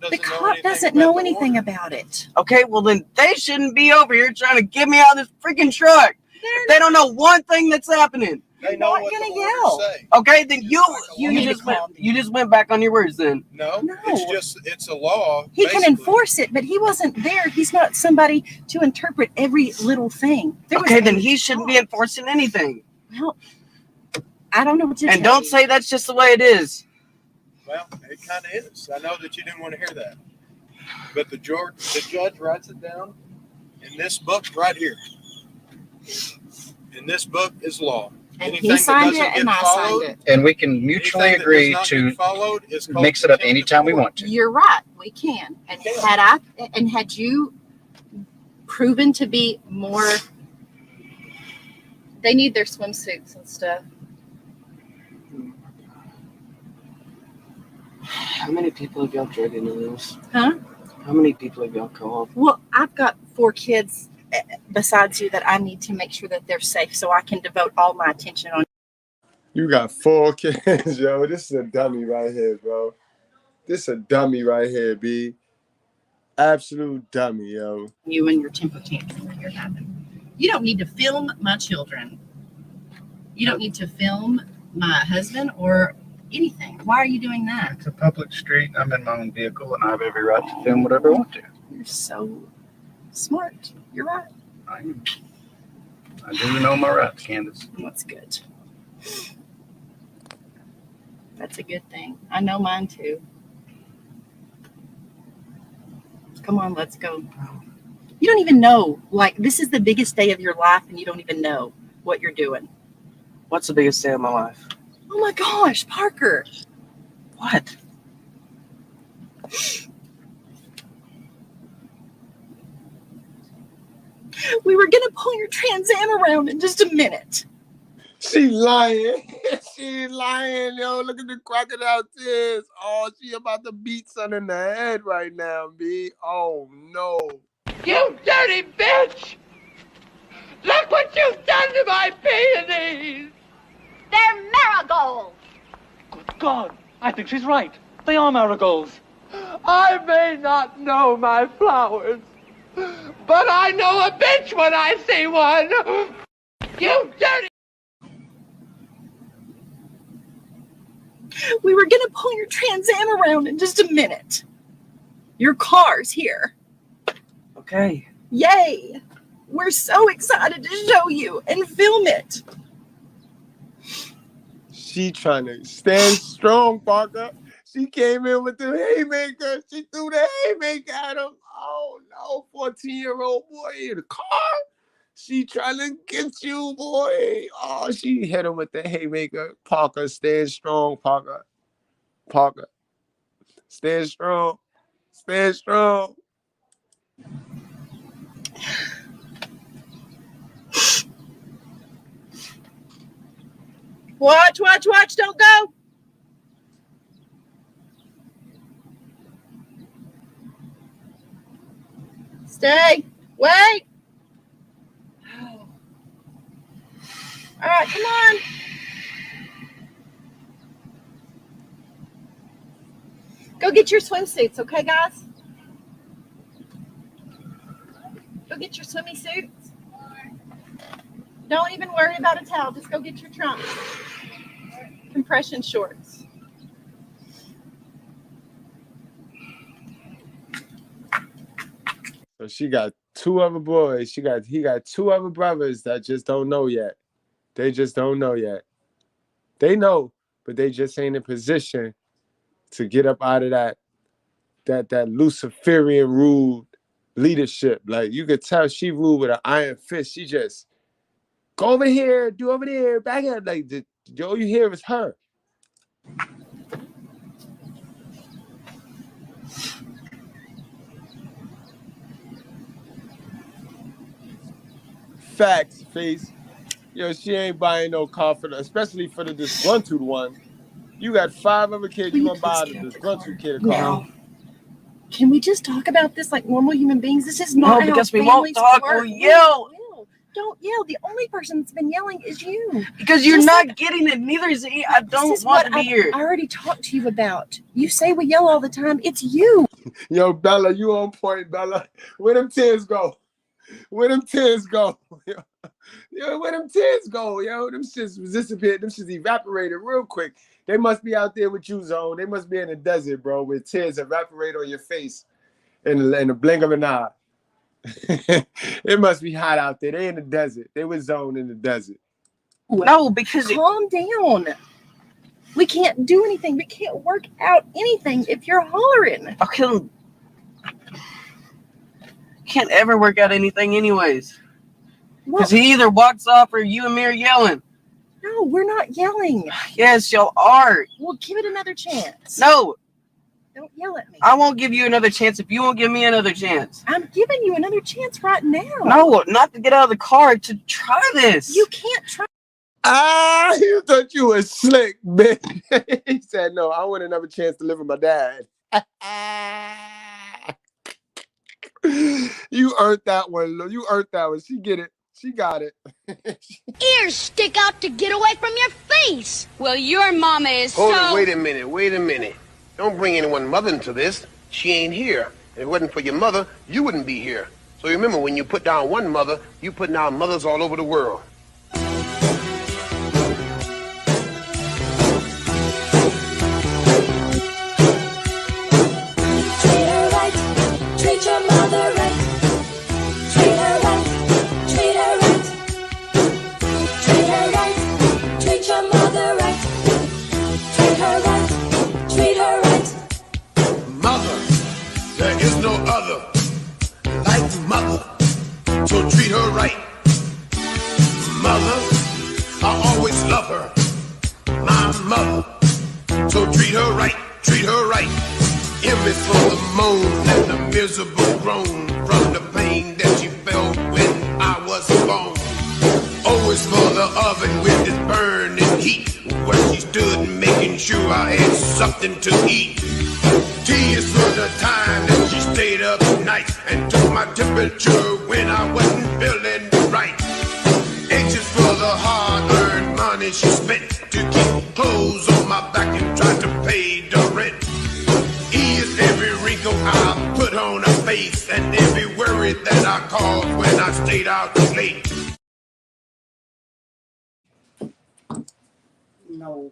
doesn't know anything about it. Okay, well, then they shouldn't be over here trying to get me out of this freaking truck. They don't know one thing that's happening. They know what gonna yell. Say. Okay, then you just went back on your words then. No, it's a law. He can enforce it, but he wasn't there. He's not somebody to interpret every little thing. Okay, then he shouldn't be enforcing anything. Well, I don't know what to And don't say that's just the way it is. Well, it kind of is. I know that you didn't want to hear that. But the judge writes it down in this book right here. And this book is law. And he signed it and I signed it. And we can mutually agree to mix it up anytime we want to. You're right. We can. And had you proven to be more, they need their swimsuits and stuff. How many people have y'all dragged into this? Huh? How many people have y'all called? Well, I've got 4 kids besides you that I need to make sure that they're safe so I can devote all my attention on. You got 4 kids, yo. This is a dummy right here, bro. This is a dummy right here, B. Absolute dummy, yo. You and your temper tantrum that you're having. You don't need to film my children. You don't need to film my husband or anything. Why are you doing that? It's a public street. I'm in my own vehicle, and I have every right to film whatever I want to. You're so smart. You're right. I am. I do know my rights, Candace. That's good. That's a good thing. I know mine too. Come on, let's go. You don't even know. Like, this is the biggest day of your life, and you don't even know what you're doing. What's the biggest day of my life? Oh my gosh, Parker. What? We were going to pull your Trans Am around in just a minute. She lying. She ain't lying, yo. Look at the crocodile tears. Oh, she about to beat son in the head right now, B. Oh, no. You dirty bitch! Look what you've done to my peonies! They're marigolds. Good God, I think she's right. They are marigolds. I may not know my flowers, but I know a bitch when I see one! You dirty... We were gonna pull your Trans Am around in just a minute. Your car's here. Okay. Yay! We're so excited to show you and film it. She trying to stand strong, Parker. She came in with the haymaker. She threw the haymaker at him. Oh, no, 14-year-old boy in the car. She trying to get you, boy. Oh, she hit him with the haymaker. Parker, stand strong, Parker. Parker, stand strong. Stand strong. Watch, watch, watch. Don't go. Stay. Wait. All right, come on. Go get your swimsuits, okay, guys? Go get your swimmy suits. Don't even worry about a towel. Just go get your trunks. Compression shorts. So she got two other boys. He got two other brothers that just don't know yet. They just don't know yet. They know, but they just ain't in position to get up out of that Luciferian ruled leadership. Like you could tell she ruled with an iron fist. She just go over here, do over there, back up. Like all you hear is her. Facts, face. Yo, she ain't buying no car for especially for the disgruntled one. You got 5 other kids, you gonna buy the disgruntled kid a car. No. Can we just talk about this like normal human beings? This is not No, how because we won't families talk. work. We'll yell. Don't yell. The only person that's been yelling is you. Because you're Just not like- getting it. Neither is he. I This don't is want what to be here. I already talked to you about. You say we yell all the time. It's you. Yo, Bella, you on point, Bella. Where them tears go? Where them tears go? Yo, where them tears go? Yo, them shits disappeared. Them shits evaporated real quick. They must be out there with you, Zone. They must be in the desert, bro, where tears evaporate on your face in the blink of an eye. It must be hot out there. They in the desert. They were Zone in the desert. No, because Calm down. We can't do anything. We can't work out anything if you're hollering. okay, can't ever work out anything anyways. Because he either walks off or you and me are yelling. No, we're not yelling. Yes, y'all are. Well, give it another chance. No, Don't yell at me. I won't give you another chance if you won't give me another chance. I'm giving you another chance right now. No, not to get out of the car, to try this. You can't try. Ah, you thought you were slick, man. He said, no, I want another chance to live with my dad. You earned that one. You earned that one. She get it. She got it. Ears stick out to get away from your face. Well, your mama is Hold it, wait a minute. Don't bring anyone mother into this. She ain't here. If it wasn't for your mother, you wouldn't be here. So remember, when you put down one mother, you put down mothers all over the world. Treat her right. Treat your mother right. Treat her right. Treat her right. Treat her right. Treat your mother right. Treat her right. Treat her right. Mother, there is no other like mother. So treat her right. Mother, I always love her. My mother. So treat her right. Treat her right. Hear me from the moan and the miserable groan from the pain that she felt when I was born. Always for the oven with its burning heat, where she stood making sure I had something to eat. T is for the time that she stayed up night and took my temperature when I wasn't feeling right. H is for the hard-earned money she spent to keep clothes on my back and try to pay the rent. E is every wrinkle I put on her face and every worry that I caused when I stayed out late. No.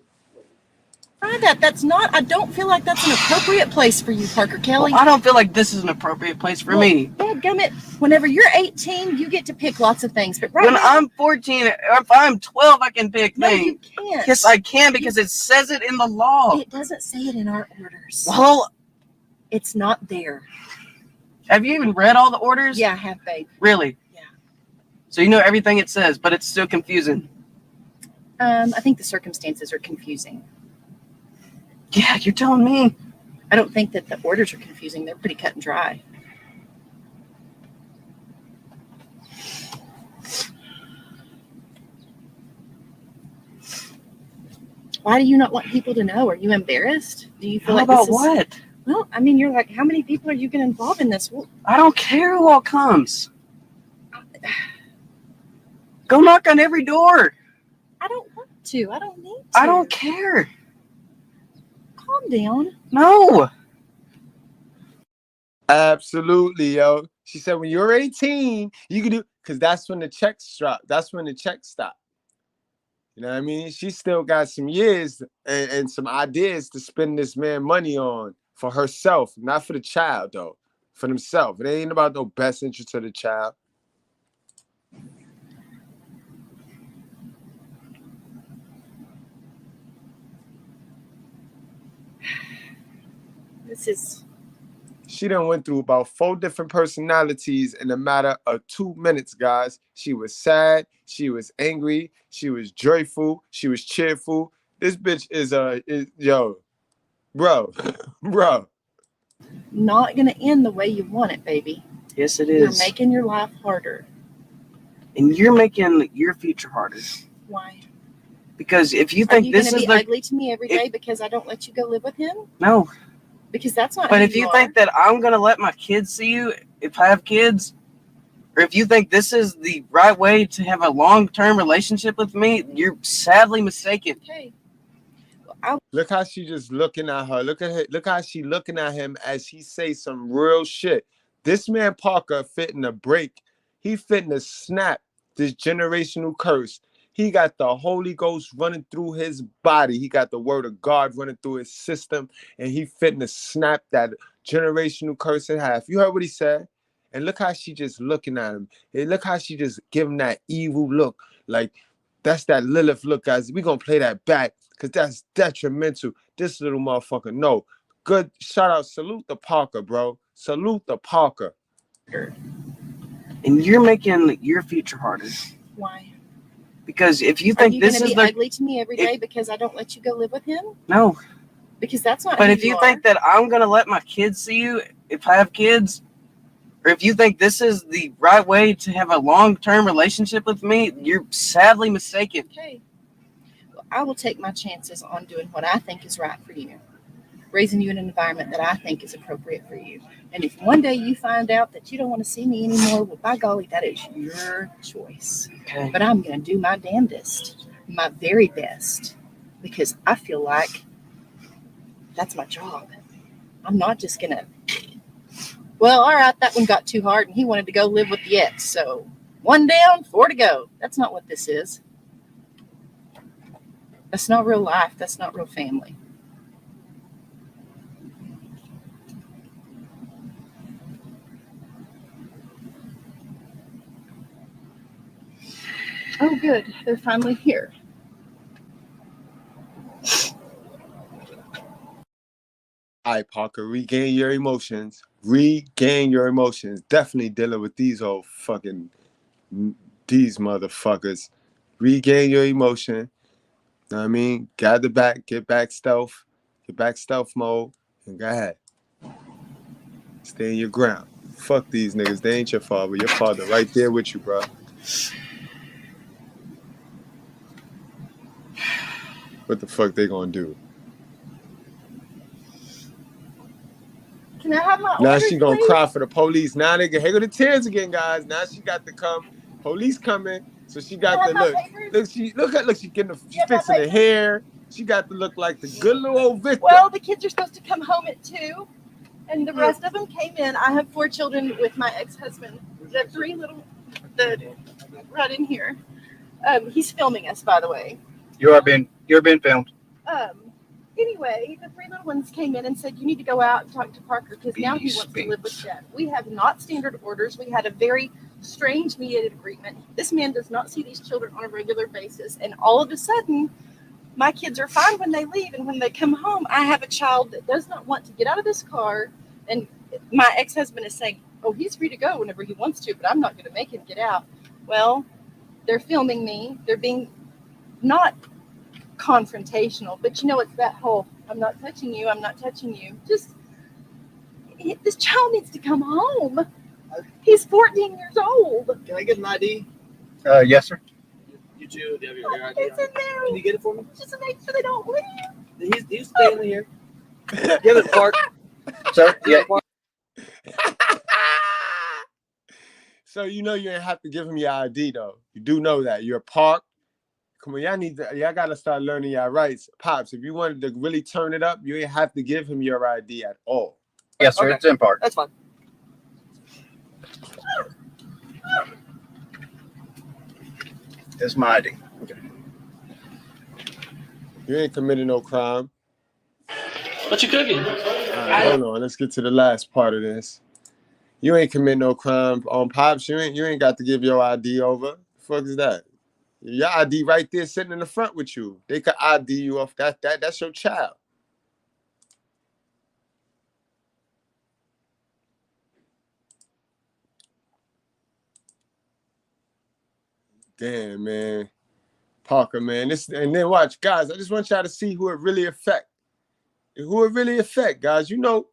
That's not, I don't feel like that's an appropriate place for you, Parker Kelly. Well, I don't feel like this is an appropriate place for me. Dadgummit, whenever you're 18, you get to pick lots of things. But right When now, I'm 14, if I'm 12, I can pick no, things. you can't. Yes, I can because it says it in the law. It doesn't say it in our orders. Well, it's not there. Have you even read all the orders? Yeah, I have, babe. Really? Yeah. So you know everything it says, but it's still confusing. I think the circumstances are confusing. Yeah, you're telling me. I don't think that the orders are confusing. They're pretty cut and dry. Why do you not want people to know? Are you embarrassed? Do you feel How like this about is... what? Well, I mean, you're like, how many people are you going to involve in this? Well, I don't care who all comes. Go knock on every door. I don't want to. I don't need to. I don't care. Calm down. No. Absolutely, yo. She said when you're 18, you can do, because that's when the checks drop. That's when the checks stop. You know what I mean? She still got some years and some ideas to spend this man money on for herself, not for the child, though. For themselves. It ain't about no best interest of the child. This is... She done went through about 4 different personalities in a matter of 2 minutes, guys. She was sad. She was angry. She was joyful. She was cheerful. This bitch is yo, bro, bro. not going to end the way you want it, baby. Yes, it You're is. making your life harder. And you're making your future harder. Why? Because if you Are think you this going is to be the ugly to me every day because I don't let you go live with him? no. Because that's not But who if you are. think that I'm gonna let my kids see you, if I have kids, or if you think this is the right way to have a long-term relationship with me, you're sadly mistaken. Okay. Look how she just looking at her. Look at her. Look how she looking at him as he say some real shit. This man Parker fitting to break. He fitting to snap this generational curse. He got the Holy Ghost running through his body. He got the word of God running through his system. And he fitting to snap that generational curse in half. You heard what he said? And look how she just looking at him. And look how she just giving that evil look. Like, that's that Lilith look, guys. We gonna play that back because that's detrimental. This little motherfucker, no. Good shout out. Salute the Parker, bro. Salute the Parker. And you're making your future harder. Why? Because if you Are think you this going is to be the ugly to me every day because I don't let you go live with him? no. Because that's not But who if you are. think that I'm gonna let my kids see you, if I have kids, or if you think this is the right way to have a long-term relationship with me, you're sadly mistaken. Okay. Well, I will take my chances on doing what I think is right for you. Raising you in an environment that I think is appropriate for you. And if one day you find out that you don't want to see me anymore, well, by golly, that is your choice. Okay. But I'm going to do my damnedest, my very best, because I feel like that's my job. I'm not just going to, well, all right, that one got too hard and he wanted to go live with the ex. So 1 down, 4 to go. That's not what this is. That's not real life. That's not real family. Oh, good. They're finally here. All right, Parker, regain your emotions. Regain your emotions. Definitely dealing with these motherfuckers. Regain your emotion. Know what I mean? Gather back, get back stealth mode, and go ahead. Stay in your ground. Fuck these niggas. They ain't your father. Your father right there with you, bro. What the fuck they gonna do? Can I have my Now orders, she gonna please? cry for the police. Now they here go the tears again, guys. Now she got to come. Police coming, so she got Can I to have look. my papers? Look. She getting. She Get my fixing her papers? hair. She got to look like the good little old Victor. Well, the kids are supposed to come home at 2, and the rest of them came in. I have 4 children with my ex-husband. The 3 little, right in here. He's filming us, by the way. You're being filmed. Anyway, the 3 little ones came in and said, you need to go out and talk to Parker because now he wants to live with Jeff. We have not standard orders. We had a very strange mediated agreement. This man does not see these children on a regular basis. And all of a sudden, my kids are fine when they leave. And when they come home, I have a child that does not want to get out of this car. And my ex-husband is saying, oh, he's free to go whenever he wants to, but I'm not going to make him get out. Well, they're filming me. They're being not confrontational, but you know, it's that whole I'm not touching you. Just this child needs to come home. He's 14 years old. Can I get an ID? Yes, sir. You two, do you have your ID? It's in there. Can you get it for me? Just to make sure they don't leave. He's staying here. Give it, Park. Sir, yeah. So you know you ain't have to give him your ID though. You do know that you're parked. Come on, y'all gotta start learning your rights, pops. If you wanted to really turn it up, you ain't have to give him your ID at all. Yes, sir. Okay. It's in park. That's fine. It's my ID. Okay. You ain't committed no crime. What you cooking? All right, hold on. Let's get to the last part of this. You ain't commit no crime on pops. You ain't got to give your ID over. The fuck is that? Your ID right there sitting in the front with you. They could ID you off that's your child. Damn, man. Parker, man. And then watch, guys, I just want y'all to see who it really affect. Guys. You know,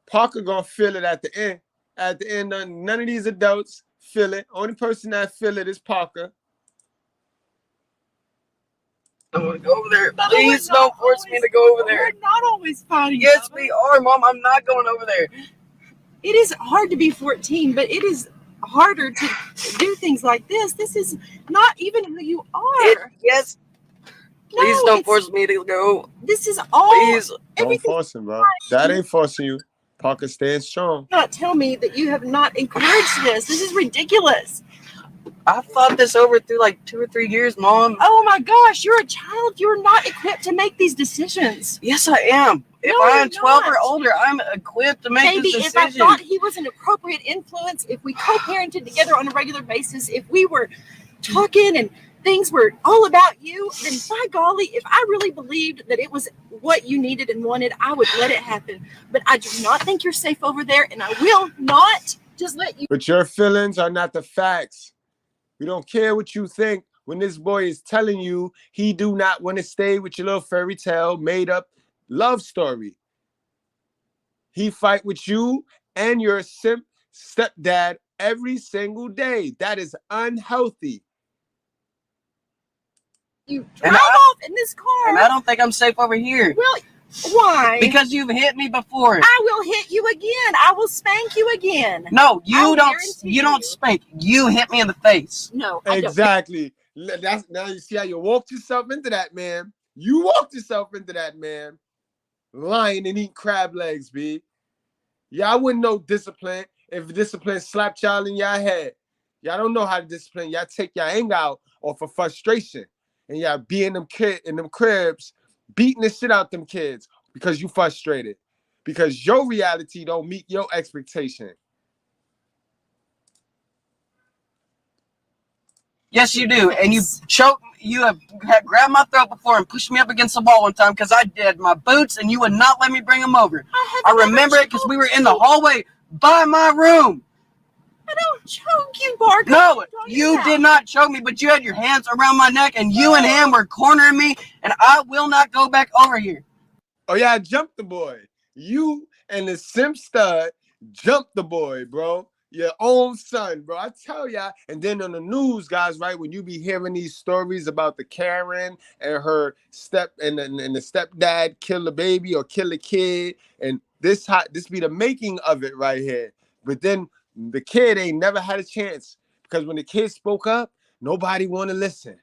Parker gonna feel it at the end. At the end, none of these adults feel it. Only person that feel it is Parker. I want to go over there. Please don't force me to go over there. We're not always fighting. Yes, we are, Mom. I'm not going over there. It is hard to be 14, but it is harder to do things like this. This is not even who you are. Yes. Please don't force me to go. This is all. Please. Don't force him, bro. That ain't forcing you. Parker staying strong. Not tell me that you have not encouraged this. This is ridiculous. I've thought this over through like 2 or 3 years, Mom. Oh my gosh, you're a child. You're not equipped to make these decisions. Yes, I am. If I'm 12 or older, I'm equipped to make this decision. Maybe if I thought he was an appropriate influence, if we co-parented together on a regular basis, if we were talking and things were all about you, then by golly, if I really believed that it was what you needed and wanted, I would let it happen. But I do not think you're safe over there, and I will not just let you. But your feelings are not the facts. We don't care what you think when this boy is telling you he do not want to stay with your little fairy tale made up love story. He fight with you and your simp stepdad every single day. That is unhealthy. You drive off in this car. And I don't think I'm safe over here. Well, why? Because you've hit me before. I will hit you again. I will spank you again. No, you don't spank. You hit me in the face. No, I exactly. That's now you see how you walked yourself into that, man. You walked yourself into that, man. Lying and eating crab legs, B. Y'all wouldn't know discipline if discipline slapped y'all in your head. Y'all don't know how to discipline. Y'all take your anger out off of frustration. And y'all be in them cribs, beating the shit out them kids because you frustrated. Because your reality don't meet your expectation. Yes, you do. And you have grabbed my throat before and pushed me up against the wall one time because I did my boots and you would not let me bring them over. I remember it because we were in the hallway by my room. I don't choke you, Parker. No, you did not choke me, but you had your hands around my neck and you and him were cornering me, and I will not go back over here. Oh, yeah, I jumped the boy. You and the simp stud jumped the boy, bro. Your own son, bro. I tell y'all. And then on the news, guys, right, when you be hearing these stories about the Karen and her and the stepdad kill the baby or kill the kid, and this be the making of it right here. But then the kid ain't never had a chance because when the kid spoke up, nobody want to listen.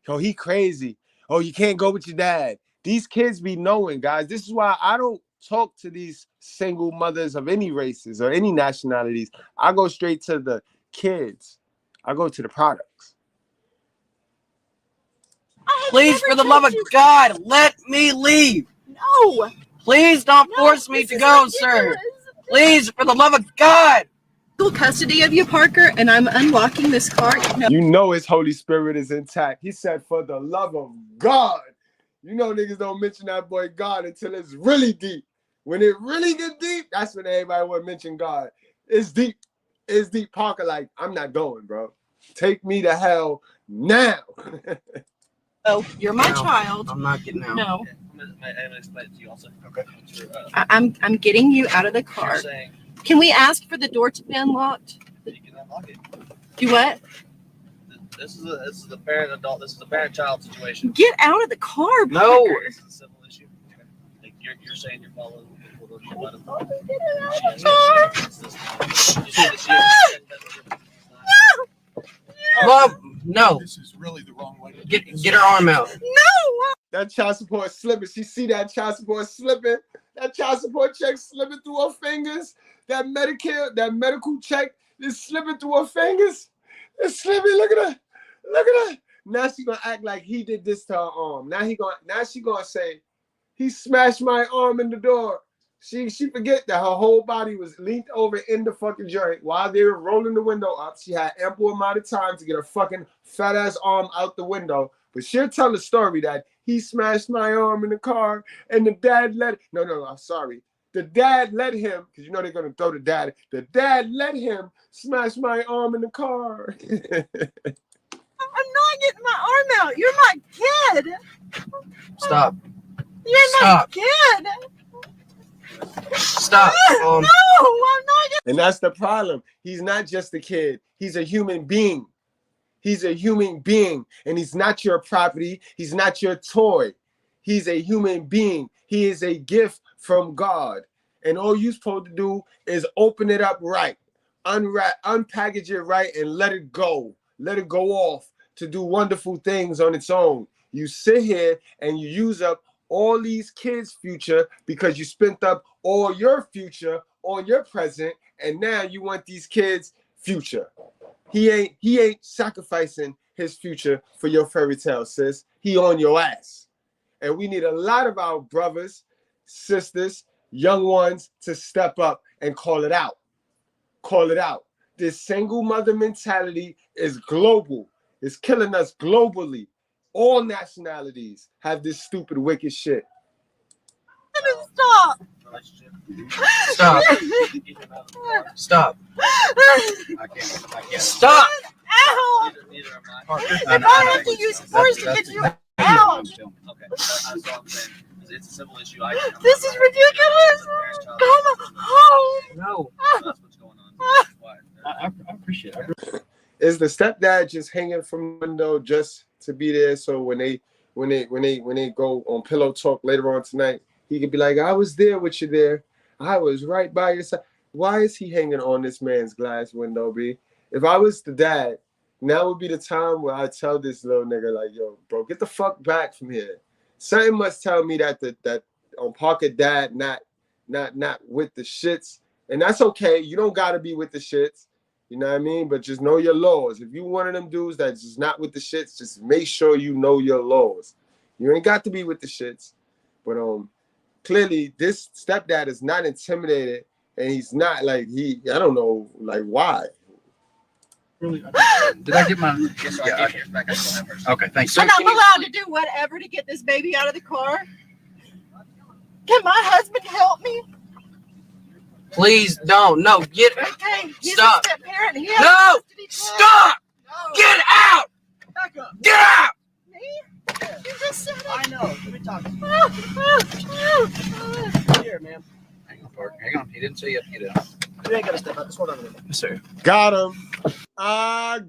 Oh, he crazy. Oh, you can't go with your dad. These kids be knowing, guys. This is why I don't talk to these single mothers of any races or any nationalities. I go straight to the kids. I go to the products. Please, for the love of God, let me leave. No. Please don't force me to go, sir. Please, for the love of God. Full custody of you, Parker, and I'm unlocking this car. No. You know his Holy Spirit is intact. He said, for the love of God. You know niggas don't mention that boy God until it's really deep. When it really get deep, that's when everybody want to mention God. It's deep. It's deep. Parker like, I'm not going, bro. Take me to hell now. Oh, you're my child. I'm not getting out. No. I'm gonna explain it to you also. Okay. I'm getting you out of the car. Can we ask for the door to be unlocked? You can unlock it. Do what? This is a parent adult. This is a parent child situation. Get out of the car, No. Parker. This is a civil issue. Like you're saying you're following people to let them. Get out of the car. Mom, no. This is really the wrong way to Get her arm out. No. That child support slipping. She see that child support slipping. That child support check slipping through her fingers. That Medicare, that medical check is slipping through her fingers. It's slipping. Look at her. Look at her. Now she gonna act like he did this to her arm. Now she gonna say, he smashed my arm in the door. She forget that her whole body was leaned over in the fucking joint while they were rolling the window up. She had ample amount of time to get her fucking fat ass arm out the window. But she'll tell the story that he smashed my arm in the car and the dad I'm sorry. The dad let him, because you know they're gonna throw the dad. The dad let him smash my arm in the car. I'm not getting my arm out. You're my kid. Stop. You're Stop. my kid. Stop. No, I'm not getting. And that's the problem. He's not just a kid. He's a human being. He's a human being, and he's not your property. He's not your toy. He's a human being. He is a gift from God. And all you're supposed to do is open it up right, unpackage it right, and let it go. Let it go off to do wonderful things on its own. You sit here and you use up all these kids' future because you spent up all your future on your present, and now you want these kids' future. He ain't sacrificing his future for your fairy tale, sis. He on your ass. And we need a lot of our brothers, sisters, young ones to step up and call it out. Call it out. This single mother mentality is global. It's killing us globally. All nationalities have this stupid, wicked shit. Stop. Stop. Stop. I can't. Stop. Ow. Neither am I. Parker. If I have to use force to get you out. Okay, that's all I'm saying. It's a civil issue. This is ridiculous. Come home. No. That's what's going on. I appreciate it. Is the stepdad just hanging from the window just to be there? So when they go on Pillow Talk later on tonight, he could be like, I was there with you there. I was right by your side. Why is he hanging on this man's glass window, B? If I was the dad, now would be the time where I tell this little nigga, like, yo, bro, get the fuck back from here. Something must tell me that that on Parker dad not with the shits. And that's okay. You don't gotta be with the shits. You know what I mean? But just know your laws. If you one of them dudes that's just not with the shits, just make sure you know your laws. You ain't got to be with the shits. But clearly this stepdad is not intimidated, and he's not like I don't know, like why. Did I get my? Yes, sir. I gave yours back. I still have hers. Okay, thanks. And I'm allowed to do whatever to get this baby out of the car. Can my husband help me? Please don't. No, get. Okay, he's Stop. a step parent. He No! has custody. Stop! No. Get out! Back up. Get out! Me? You just said it. I know. Let me talk to you. Here, man. Hang on, Parker. Hang on. He didn't say you have to get out. You ain't got to step out. Just hold on a minute. Yes, sir. Got him.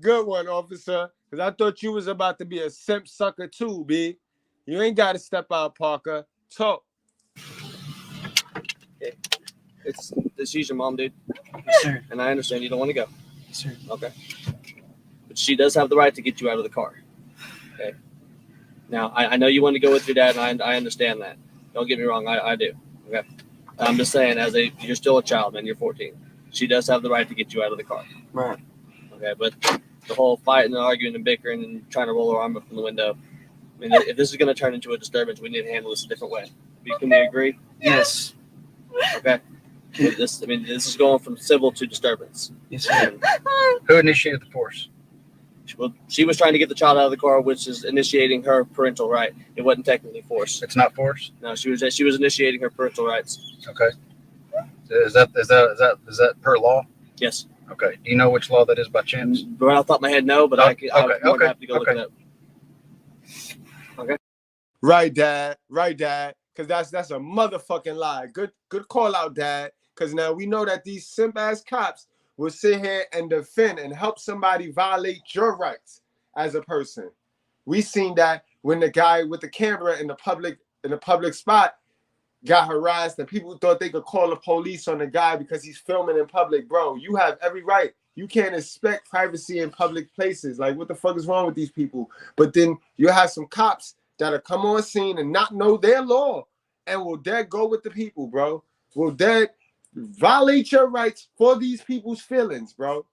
Good one, officer. Because I thought you was about to be a simp sucker too, B. You ain't got to step out, Parker. Talk. Okay. She's your mom, dude. Yes, sir. And I understand you don't want to go. Yes, sir. Okay. But she does have the right to get you out of the car. Okay. Now, I know you want to go with your dad, and I understand that. Don't get me wrong. I do. Okay. I'm just saying, you're still a child, man. You're 14. She does have the right to get you out of the car. Right. Okay, but the whole fighting and arguing and bickering and trying to roll her arm up from the window. I mean, if this is going to turn into a disturbance, we need to handle this a different way. Can we agree? Yes. Okay. This is going from civil to disturbance. Yes, sir. Who initiated the force? Well, she was trying to get the child out of the car, which is initiating her parental right. It wasn't technically force. It's not force? No, she was initiating her parental rights. Okay. Is that per law? Yes. Okay. Do you know which law that is by chance? Right off the top of my head, no, but I have to go look it up. Okay. Right, Dad. Right, Dad. Because that's a motherfucking lie. Good call out, Dad. Because now we know that these simp-ass cops will sit here and defend and help somebody violate your rights as a person. We seen that when the guy with the camera in the public spot got harassed and people thought they could call the police on the guy because he's filming in public. Bro, you have every right. You can't expect privacy in public places. Like, what the fuck is wrong with these people? But then you have some cops that'll come on scene and not know their law and will dead go with the people, bro. Will dead violate your rights for these people's feelings, bro.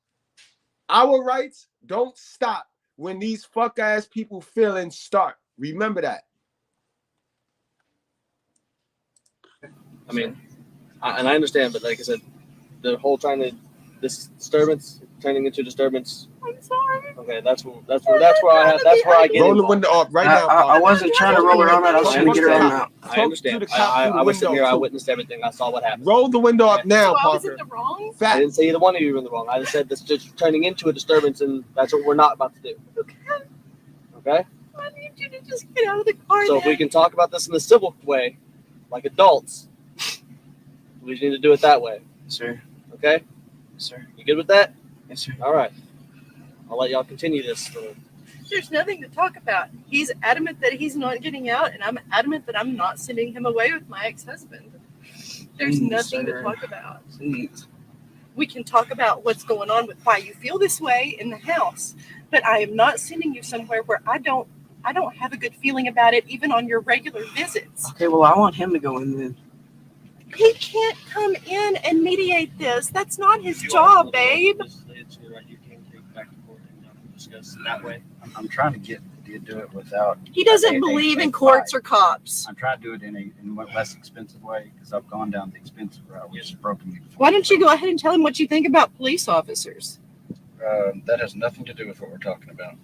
Our rights don't stop when these fuck-ass people feelings start. Remember that. I mean, and I understand, but like I said, the whole this disturbance turning into disturbance. I'm sorry. Okay, that's where I get. Roll the window up right now. I wasn't trying to roll her on that. I was trying to get her on out. I understand. I was sitting here. I witnessed everything. I saw what happened. Roll the window up now, So I was Parker. in the wrong? Fact. I didn't say either one of you were in the wrong. I just said this just turning into a disturbance, and that's what we're not about to do. Okay. Okay. I need you to just get out of the car. So if we can talk about this in a civil way, like adults, we just need to do it that way. Yes, sir. Okay. Yes, sir. You good with that? Yes, sir. All right. I'll let y'all continue this. There's nothing to talk about. He's adamant that he's not getting out, and I'm adamant that I'm not sending him away with my ex-husband. There's nothing to talk about. Please. We can talk about what's going on with why you feel this way in the house, but I am not sending you somewhere where I don't have a good feeling about it, even on your regular visits. Okay, well, I want him to go in then. He can't come in and mediate this. That's not his job, babe. You can't take back to court and discuss that way. I'm trying to get to do it without. He doesn't believe in courts or cops. I'm trying to do it in a less expensive way because I've gone down the expensive route, which has broken me before. Why don't you go ahead and tell him what you think about police officers? That has nothing to do with what we're talking about.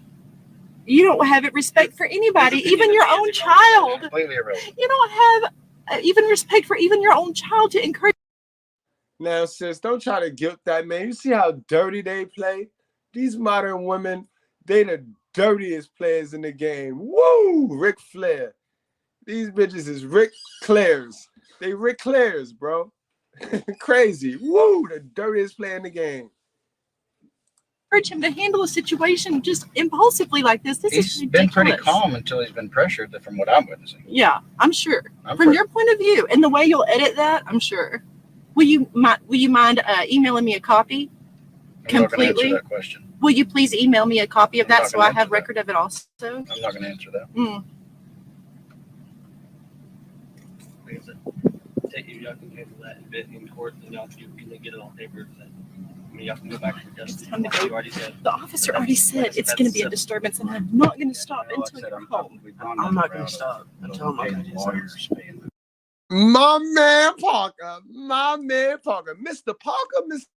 You don't have respect for anybody, even your own child. Completely irrelevant. You don't have even respect for even your own child to encourage. Now, sis, don't try to guilt that man. You see how dirty they play? These modern women, they the dirtiest players in the game. Woo! Ric Flair. These bitches is Ric Clairs. They Ric Clairs, bro. Crazy. Woo! The dirtiest player in the game. Encourage him to handle a situation just impulsively like this. This is He's ridiculous. been pretty calm until he's been pressured, from what I'm witnessing. Yeah, I'm sure. From your point of view and the way you'll edit that, I'm sure. Will you mind emailing me a copy? I'm not going to answer that question. Will you please email me a copy of I'm not that so gonna I have answer that. record of it also? I'm not going to answer that. Like I said, y'all can handle that in court, and y'all can get it on paper. I mean, y'all can go back to custody. You already said. The officer already said it's going to be a disturbance, and I'm not going to stop until you're home. I'm not going to stop until I'm going to My man Parker, Mr.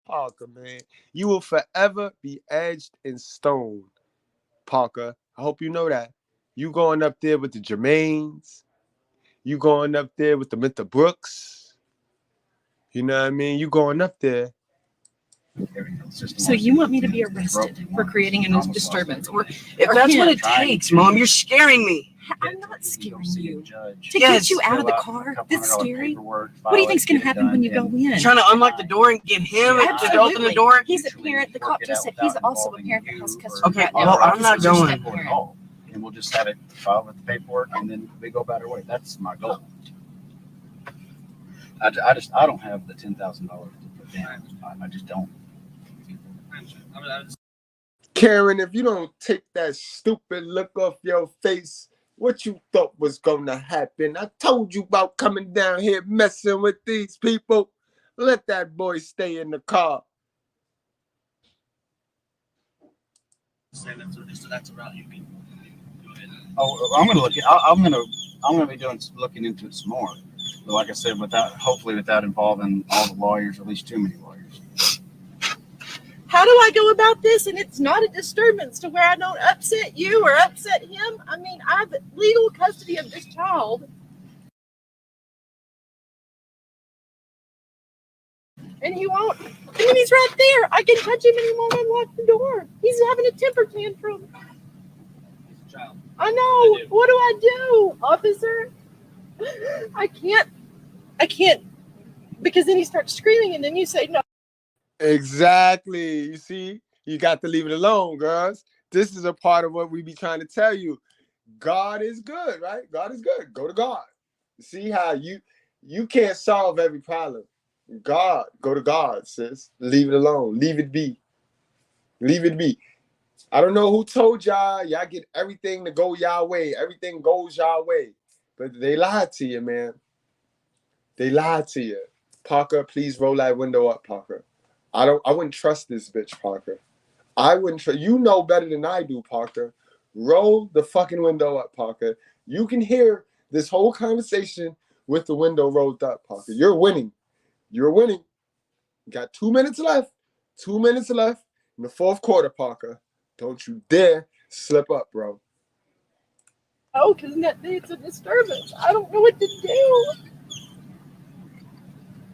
Parker, man. You will forever be edged in stone, Parker. I hope you know that. You going up there with the Jermaines. You going up there with the Mr. Brooks. You know what I mean? You going up there. It's just So you want me to be arrested for creating a disturbance, or If that's what it takes, Mom, you're scaring me. I'm not scaring you. To Yes. get you out of the car, that's scary. What do you think's going to happen when you go in? Trying to unlock the door and get him to open the door. He's a parent. The cop just said he's also a parent that has custody. Okay, right now. well, I'm not He's just going. a parent. And we'll just have it filed with the paperwork, and then we go about our way. That's my goal. I don't have the $10,000 to put down. I just don't. Karen, if you don't take that stupid look off your face, what you thought was gonna happen? I told you about coming down here messing with these people. Let that boy stay in the car. Say that's a route you can go ahead. Oh, I'm gonna look. I'm gonna be looking into it some more. But like I said, hopefully without involving all the lawyers, or at least too many lawyers. How do I go about this? And it's not a disturbance to where I don't upset you or upset him. I mean, I have legal custody of this child. And he won't. And then he's right there. I can touch him and he won't unlock the door. He's having a temper tantrum. Child. I know. What do I do, officer? I can't. Because then he starts screaming and then you say no. Exactly. You see, you got to leave it alone, girls. This is a part of what we be trying to tell you. God is good, right? God is good. Go to God. See how you can't solve every problem. God, go to God, sis. Leave it alone. Leave it be. Leave it be. I don't know who told y'all get everything to go y'all way. Everything goes y'all way. But they lied to you, man. They lied to you. Parker, please roll that window up, Parker. I wouldn't trust this bitch, Parker. I wouldn't trust. You know better than I do, Parker. Roll the fucking window up, Parker. You can hear this whole conversation with the window rolled up, Parker. You're winning. You're winning. You got 2 minutes left. 2 minutes left in the fourth quarter, Parker. Don't you dare slip up, bro. Oh, because it's a disturbance. I don't know what to do.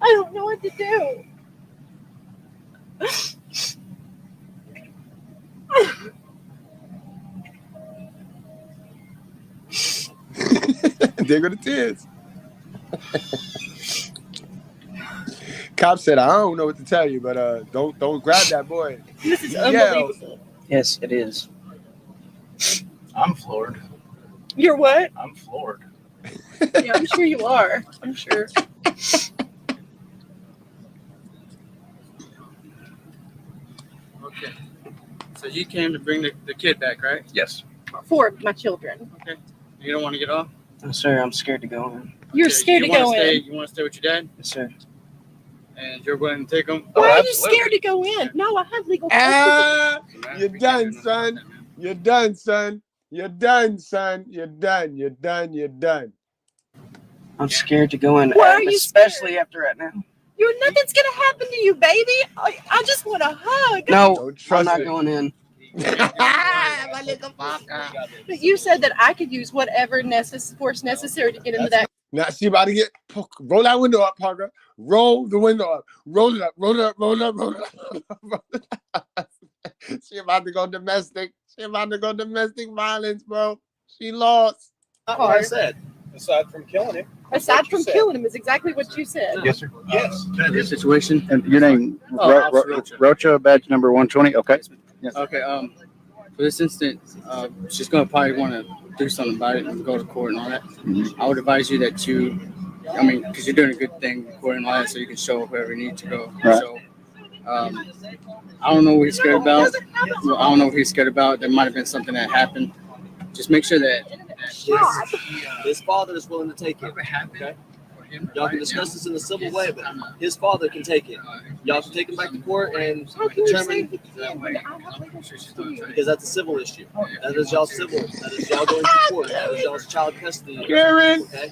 I don't know what to do. There go the tears. Cop said, I don't know what to tell you, but don't grab that boy. This is unbelievable. Yes, it is. I'm floored. You're what? I'm floored. Yeah, I'm sure you are. I'm sure. Okay. So you came to bring the kid back, right? Yes. For my children. Okay. You don't want to get off? No, sir, I'm scared to go in. You're scared to go in. You want to stay with your dad? Yes, sir. And you're willing to take him? Why are you scared to go in? No, I have legal custody. You're done, son. You're done, son. You're done, son. You're done. You're done. You're done. I'm scared to go in. Why are you especially scared? after right now. Nothing's gonna happen to you, baby. I just want a hug. No, I'm not going in. But you said that I could use whatever force necessary to get into that. Now she about to roll that window up, Parker. Roll the window up. Roll it up. Roll it up. Roll it up. Roll it up. She about to go domestic. She about to go domestic violence, bro. She lost. That's what I said. Aside from killing him. Aside from killing him is exactly what you said. Yes, sir. Yes. Your situation? And your name, Rocha. Rocha, badge number 120. Okay. Yes. Okay. For this instance, she's gonna probably want to do something about it and go to court and all that. Mm-hmm. I would advise you that because you're doing a good thing, court and all that, so you can show whoever you need to go. Right. So, I don't know what he's scared about. Well, I don't know what he's scared about. There might have been something that happened. Just make sure that His father is willing to take it. Okay. Y'all can discuss this in a civil way, but his father can take it. Y'all can take him back to court and determine, because that's a civil issue. That is y'all civil. That is y'all going to court. That is y'all's child custody. Karen. Okay.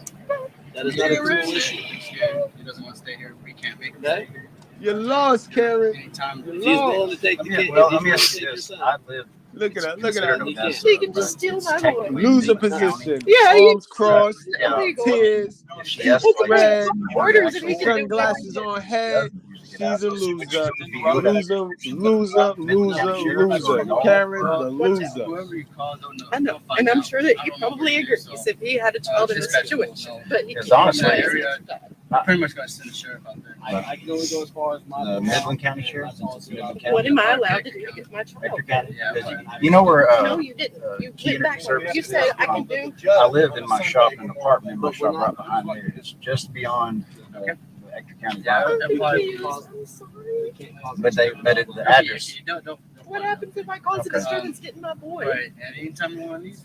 That is not a criminal issue. he doesn't want to stay here. We can't make him stay here. You lost, Karen. Anytime. You He's willing lost. to take the kid. Well, He's I mean, willing to take your yes, son. I live. Look at her. Look at her. She can just steal my boy. Loser position. Yeah, you- Arms crossed. Illegal. Tears. Yes, Red. Orders and we can do Sunglasses on head. He's a loser. Loser. Karen, the loser. I know, and I'm sure that he probably agrees if he had a child in this situation. But he Because honestly, I'm pretty much going to send the sheriff out there. I can only go as far as my. Midland County Sheriff. what am I allowed to do to get my child? You know where? No, you didn't. You went back. You said I can do. I live in my shop, an apartment in my shop right behind there. It's just beyond the Ector County line. I'm sorry. But the address. What happens if I cause a disturbance getting my boy? Right, and anytime you want to leave,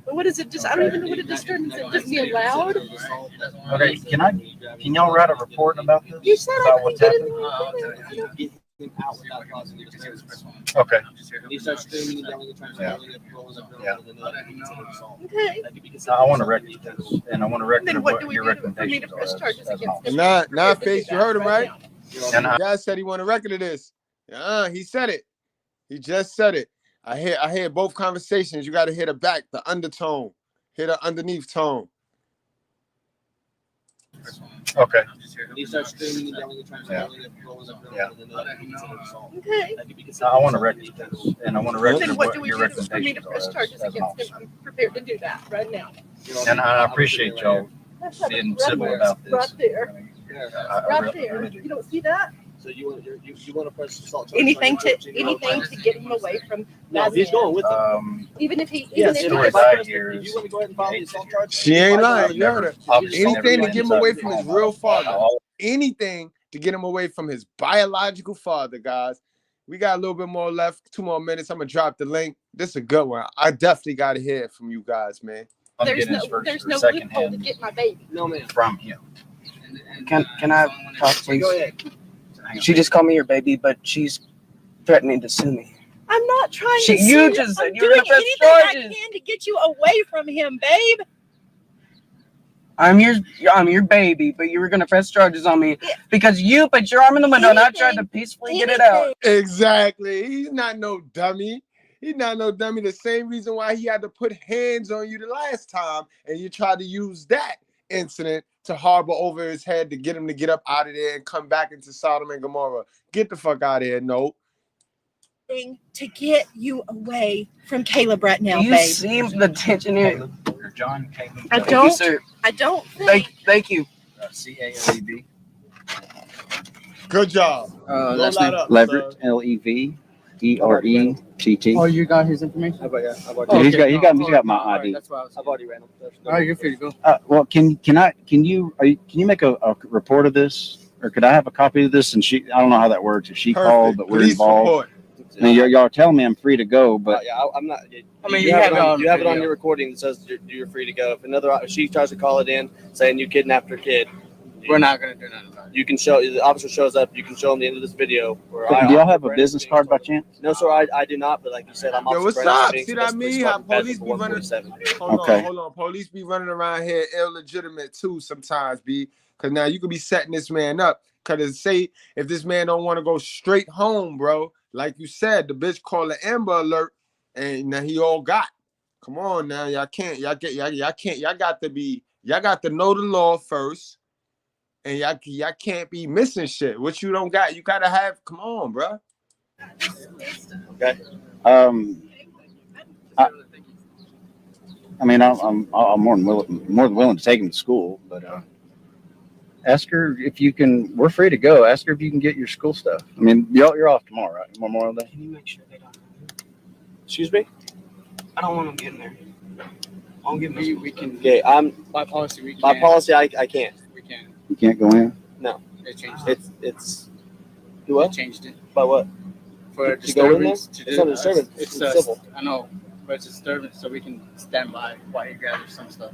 But what is it? Just I don't even know what a disturbance is. Just being loud. Okay, can y'all write a report about this? You said I About could what's get happening? in. Okay. You start screaming and yelling and trying to yell Okay. I want to record this, and I want to record Then what do what we your do for me to recommendations press are. charges against him? And now, Face, you heard him, right? And The guy said he want a record of this. He said it. He just said it. I hear both conversations. You got to hear the back, the undertone, hear the underneath tone. Okay. You start screaming and yelling and trying to yell Okay. I want to record this, and I want to record Then what do what we your do for me to recommendations press are. charges against him? I'm prepared to do that right now. And I appreciate y'all being civil about this. Right there. I Right there. You don't see that? So you want to press assault charge? Anything to get him away from. No, he's going with it. Even if he. Yes, Even if if I he. press, if you want to go ahead and file the assault charge, She ain't lying. You heard her. Obviously, Anything to never get him been away inside from the his home. real father. Anything to get him away from his biological father, guys. We got a little bit more left. 2 more minutes. I'm gonna drop the link. This is a good one. I definitely gotta hear it from you guys, man. I'm There's getting no. his first There's or no second loophole to hand get my baby. no man. from him. Can I talk, please? Go ahead. She just called me your baby, but she's threatening to sue me. I'm not trying She- to. you sue just said I'm you were doing gonna press anything I charges. can to get you away from him, babe. I'm your baby, but you were gonna press charges on me because you put your arm in the window and I tried to peacefully get it out. Exactly. He's not no dummy. He's not no dummy. The same reason why he had to put hands on you the last time, and you tried to use that incident to harbor over his head to get him to get up out of there and come back into Sodom and Gomorrah. Get the fuck out of here, no. To get you away from Caleb right now, Do you babe. see the tension here? Or John Caleb. I Thank don't. you, sir. I don't think. Thank you. CALEB. Good job. Last Roll name that up, Leverett, son. LEVERETT. Oh, you got his information? I've already Yeah, he's okay. got my All right, ID. that's why I was. I've already ran them. All right, you're free to go. Well, can you make a report of this, or could I have a copy of this? And I don't know how that works. If she called, but we're Police involved. report. I mean, y'all are telling me I'm free to go, but Yeah, I'm not. I mean, you have it on you have it on video. your recording that says you're free to go. If she tries to call it in saying you kidnapped her kid, We're not gonna do nothing about it. you can show the officer shows up. You can show him the end of this video. Where do y'all have a business card by chance? No, sir. I do not. But like you said, I'm. Yo, Officer what's Brandon up? Spinks, See what I Best mean? Police How Department, police Badger be running. 147. Hold on. Police be running around here illegitimate too sometimes, B. Because now you could be setting this man up. Because say if this man don't want to go straight home, bro, like you said, the bitch called an Amber Alert, and now he all got. Come on now, y'all can't. Y'all got to know the law first, and y'all can't be missing shit. What you don't got, you gotta have. Come on, bro. Okay. I mean, I'm more than willing to take him to school, but ask her if you can. We're free to go. Ask her if you can get your school stuff. I mean, you're off tomorrow, right? Memorial Day. Can you make sure they don't? Excuse me. I don't want them getting there. I'll get We can. Okay. By policy, we can. By policy, I can't. We can. You can't go in. No. They changed it. It's. Do what? They changed it. By what? For To go in there? disturbance. To It's do- not a disturbance. It's It's civil. I know, but it's a disturbance, so we can stand by while you gather some stuff.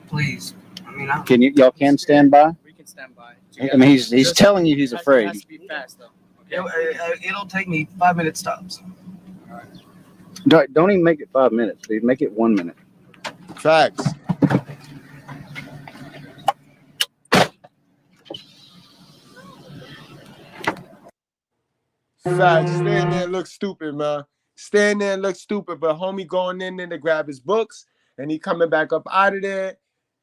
Please. I mean, Y'all can stand by? We can stand by. I mean, he's telling you he's It afraid. has to be fast though. it'll take me 5-minute stops. Don't even make it 5 minutes, dude. Make it 1 minute. Facts. Facts. Stand there and look stupid, man. Stand there and look stupid, but homie going in there to grab his books, and he coming back up out of there,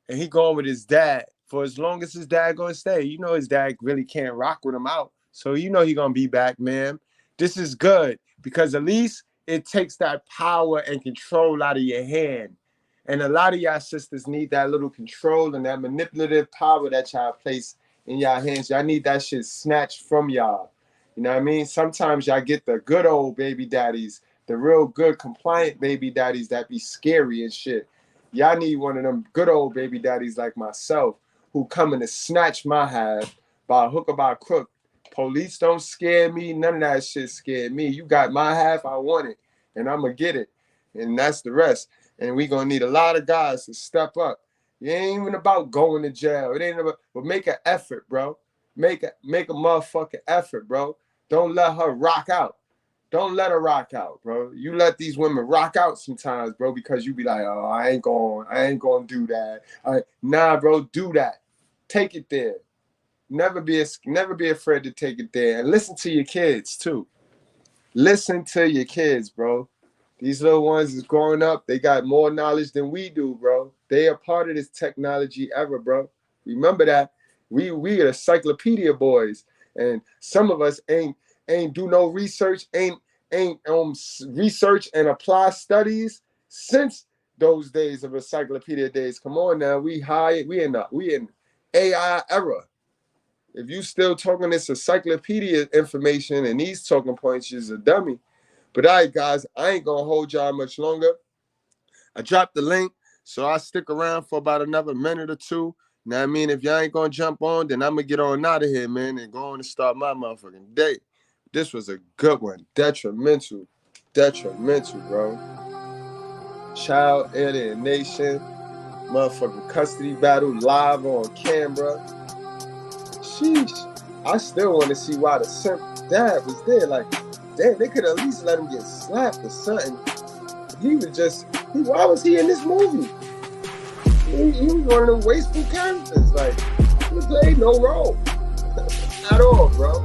and he going with his dad for as long as his dad gonna stay. You know his dad really can't rock with him out. So you know he gonna be back, man. This is good because at least it takes that power and control out of your hand. And a lot of y'all sisters need that little control and that manipulative power that y'all place in y'all hands. Y'all need that shit snatched from y'all. You know what I mean? Sometimes y'all get the good old baby daddies, the real good compliant baby daddies that be scary and shit. Y'all need one of them good old baby daddies like myself who come in to snatch my half by hook or by crook. Police don't scare me. None of that shit scared me. You got my half, I want it. And I'm going to get it. And that's the rest. And we going to need a lot of guys to step up. It ain't even about going to jail. It ain't about, but make an effort, bro. Make a motherfucking effort, bro. Don't let her rock out. Don't let her rock out, bro. You let these women rock out sometimes, bro, because you be like, oh, I ain't going to do that. Nah, bro, do that. Take it there. Never be afraid to take it there. And listen to your kids, too. Listen to your kids, bro. These little ones is growing up. They got more knowledge than we do, bro. They are part of this technology era, bro. Remember that. We are encyclopedia boys. And some of us ain't do no research, ain't research and apply studies since those days of encyclopedia days. Come on now. We in AI era. If you still talking this encyclopedia information and these talking points, you're a dummy. But all right, guys, I ain't going to hold y'all much longer. I dropped the link, so I'll stick around for about another minute or two. Now, I mean, if y'all ain't going to jump on, then I'm going to get on out of here, man, and go on and start my motherfucking day. This was a good one. Detrimental, bro. Child alienation, motherfucking custody battle live on camera. Sheesh. I still want to see why the simp dad was there. Like, damn, they could at least let him get slapped or something. Why was he in this movie? He was one of them wasteful characters. Like, he played no role. At all, bro.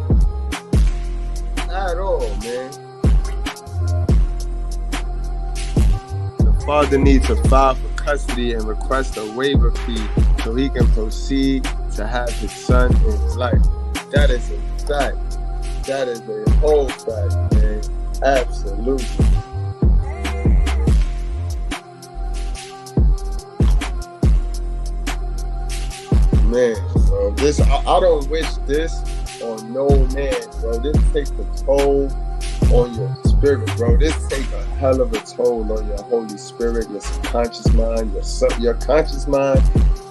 At all, man. The father needs to file for custody and request a waiver fee so he can proceed to have his son in his life. That is a fact. That is a whole fact, man. Absolutely. Man, bro, I don't wish this on no man, bro. This takes a toll on your spirit, bro. This takes a hell of a toll on your Holy Spirit, your subconscious mind, your conscious mind.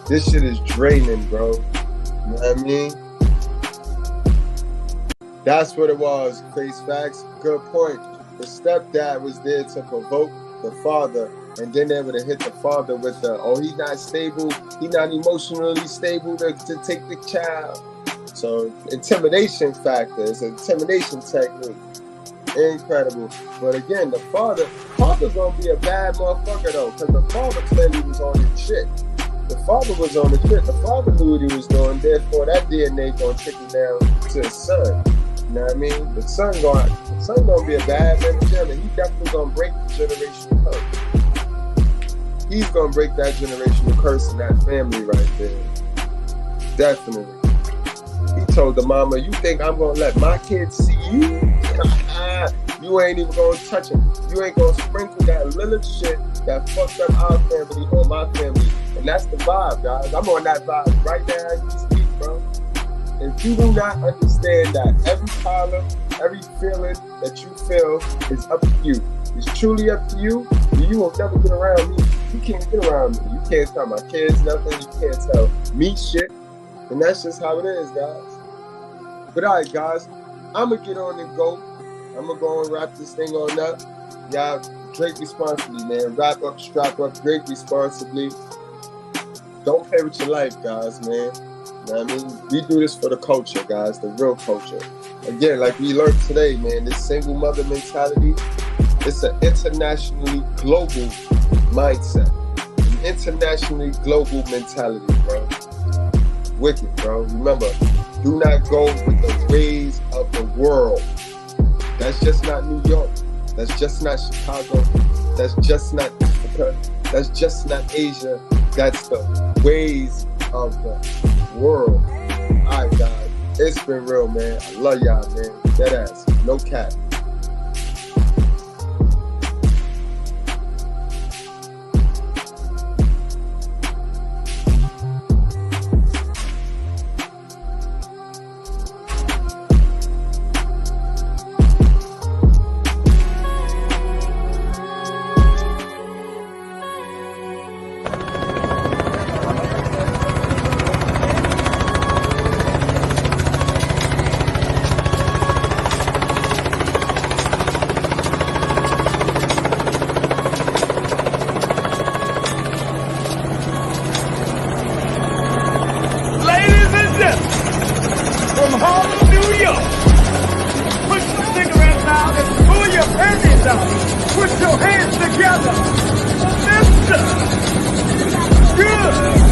This shit is draining, bro. You know what I mean? That's what it was, Face Facts. Good point. The stepdad was there to provoke the father, and then they would have hit the father with the, oh, he's not stable, he's not emotionally stable to take the child. So, intimidation factor, it's an intimidation technique. Incredible. But again, the father's gonna be a bad motherfucker though, because the father clearly was on his shit. The father was on the shit. The father knew what he was doing, therefore that DNA gonna trickle down to his son. You know what I mean? The son gonna be a bad man in jail, and he definitely gonna break the generational curse. He's gonna break that generational curse in that family right there. Definitely. He told the mama, you think I'm gonna let my kids see you? You ain't even gonna touch him. You ain't gonna sprinkle that little shit that fucked up our family on my family. And that's the vibe, guys. I'm on that vibe right now as we speak, bro. If you do not understand that every color, every feeling that you feel is up to you, it's truly up to you, you will never get around me. You can't get around me. You can't tell my kids nothing. You can't tell me shit. And that's just how it is, guys. But all right, guys, I'm going to get on and go. I'm going to go and wrap this thing on up. Y'all, drink responsibly, man. Wrap up, strap up, drink responsibly. Don't play with your life, guys, man. You know what I mean? We do this for the culture, guys, the real culture. Again, like we learned today, man, this single mother mentality, it's an internationally global mindset. An internationally global mentality, bro. Wicked, bro. Remember, do not go with the ways of the world. That's just not New York. That's just not Chicago. That's just not Africa. That's just not Asia. That's the ways of the world. All right, guys. It's been real, man. I love y'all, man. Dead ass. No cap. From Harlem, New York. Put your cigarettes out and pull your panties out. Put your hands together. Mr. Good.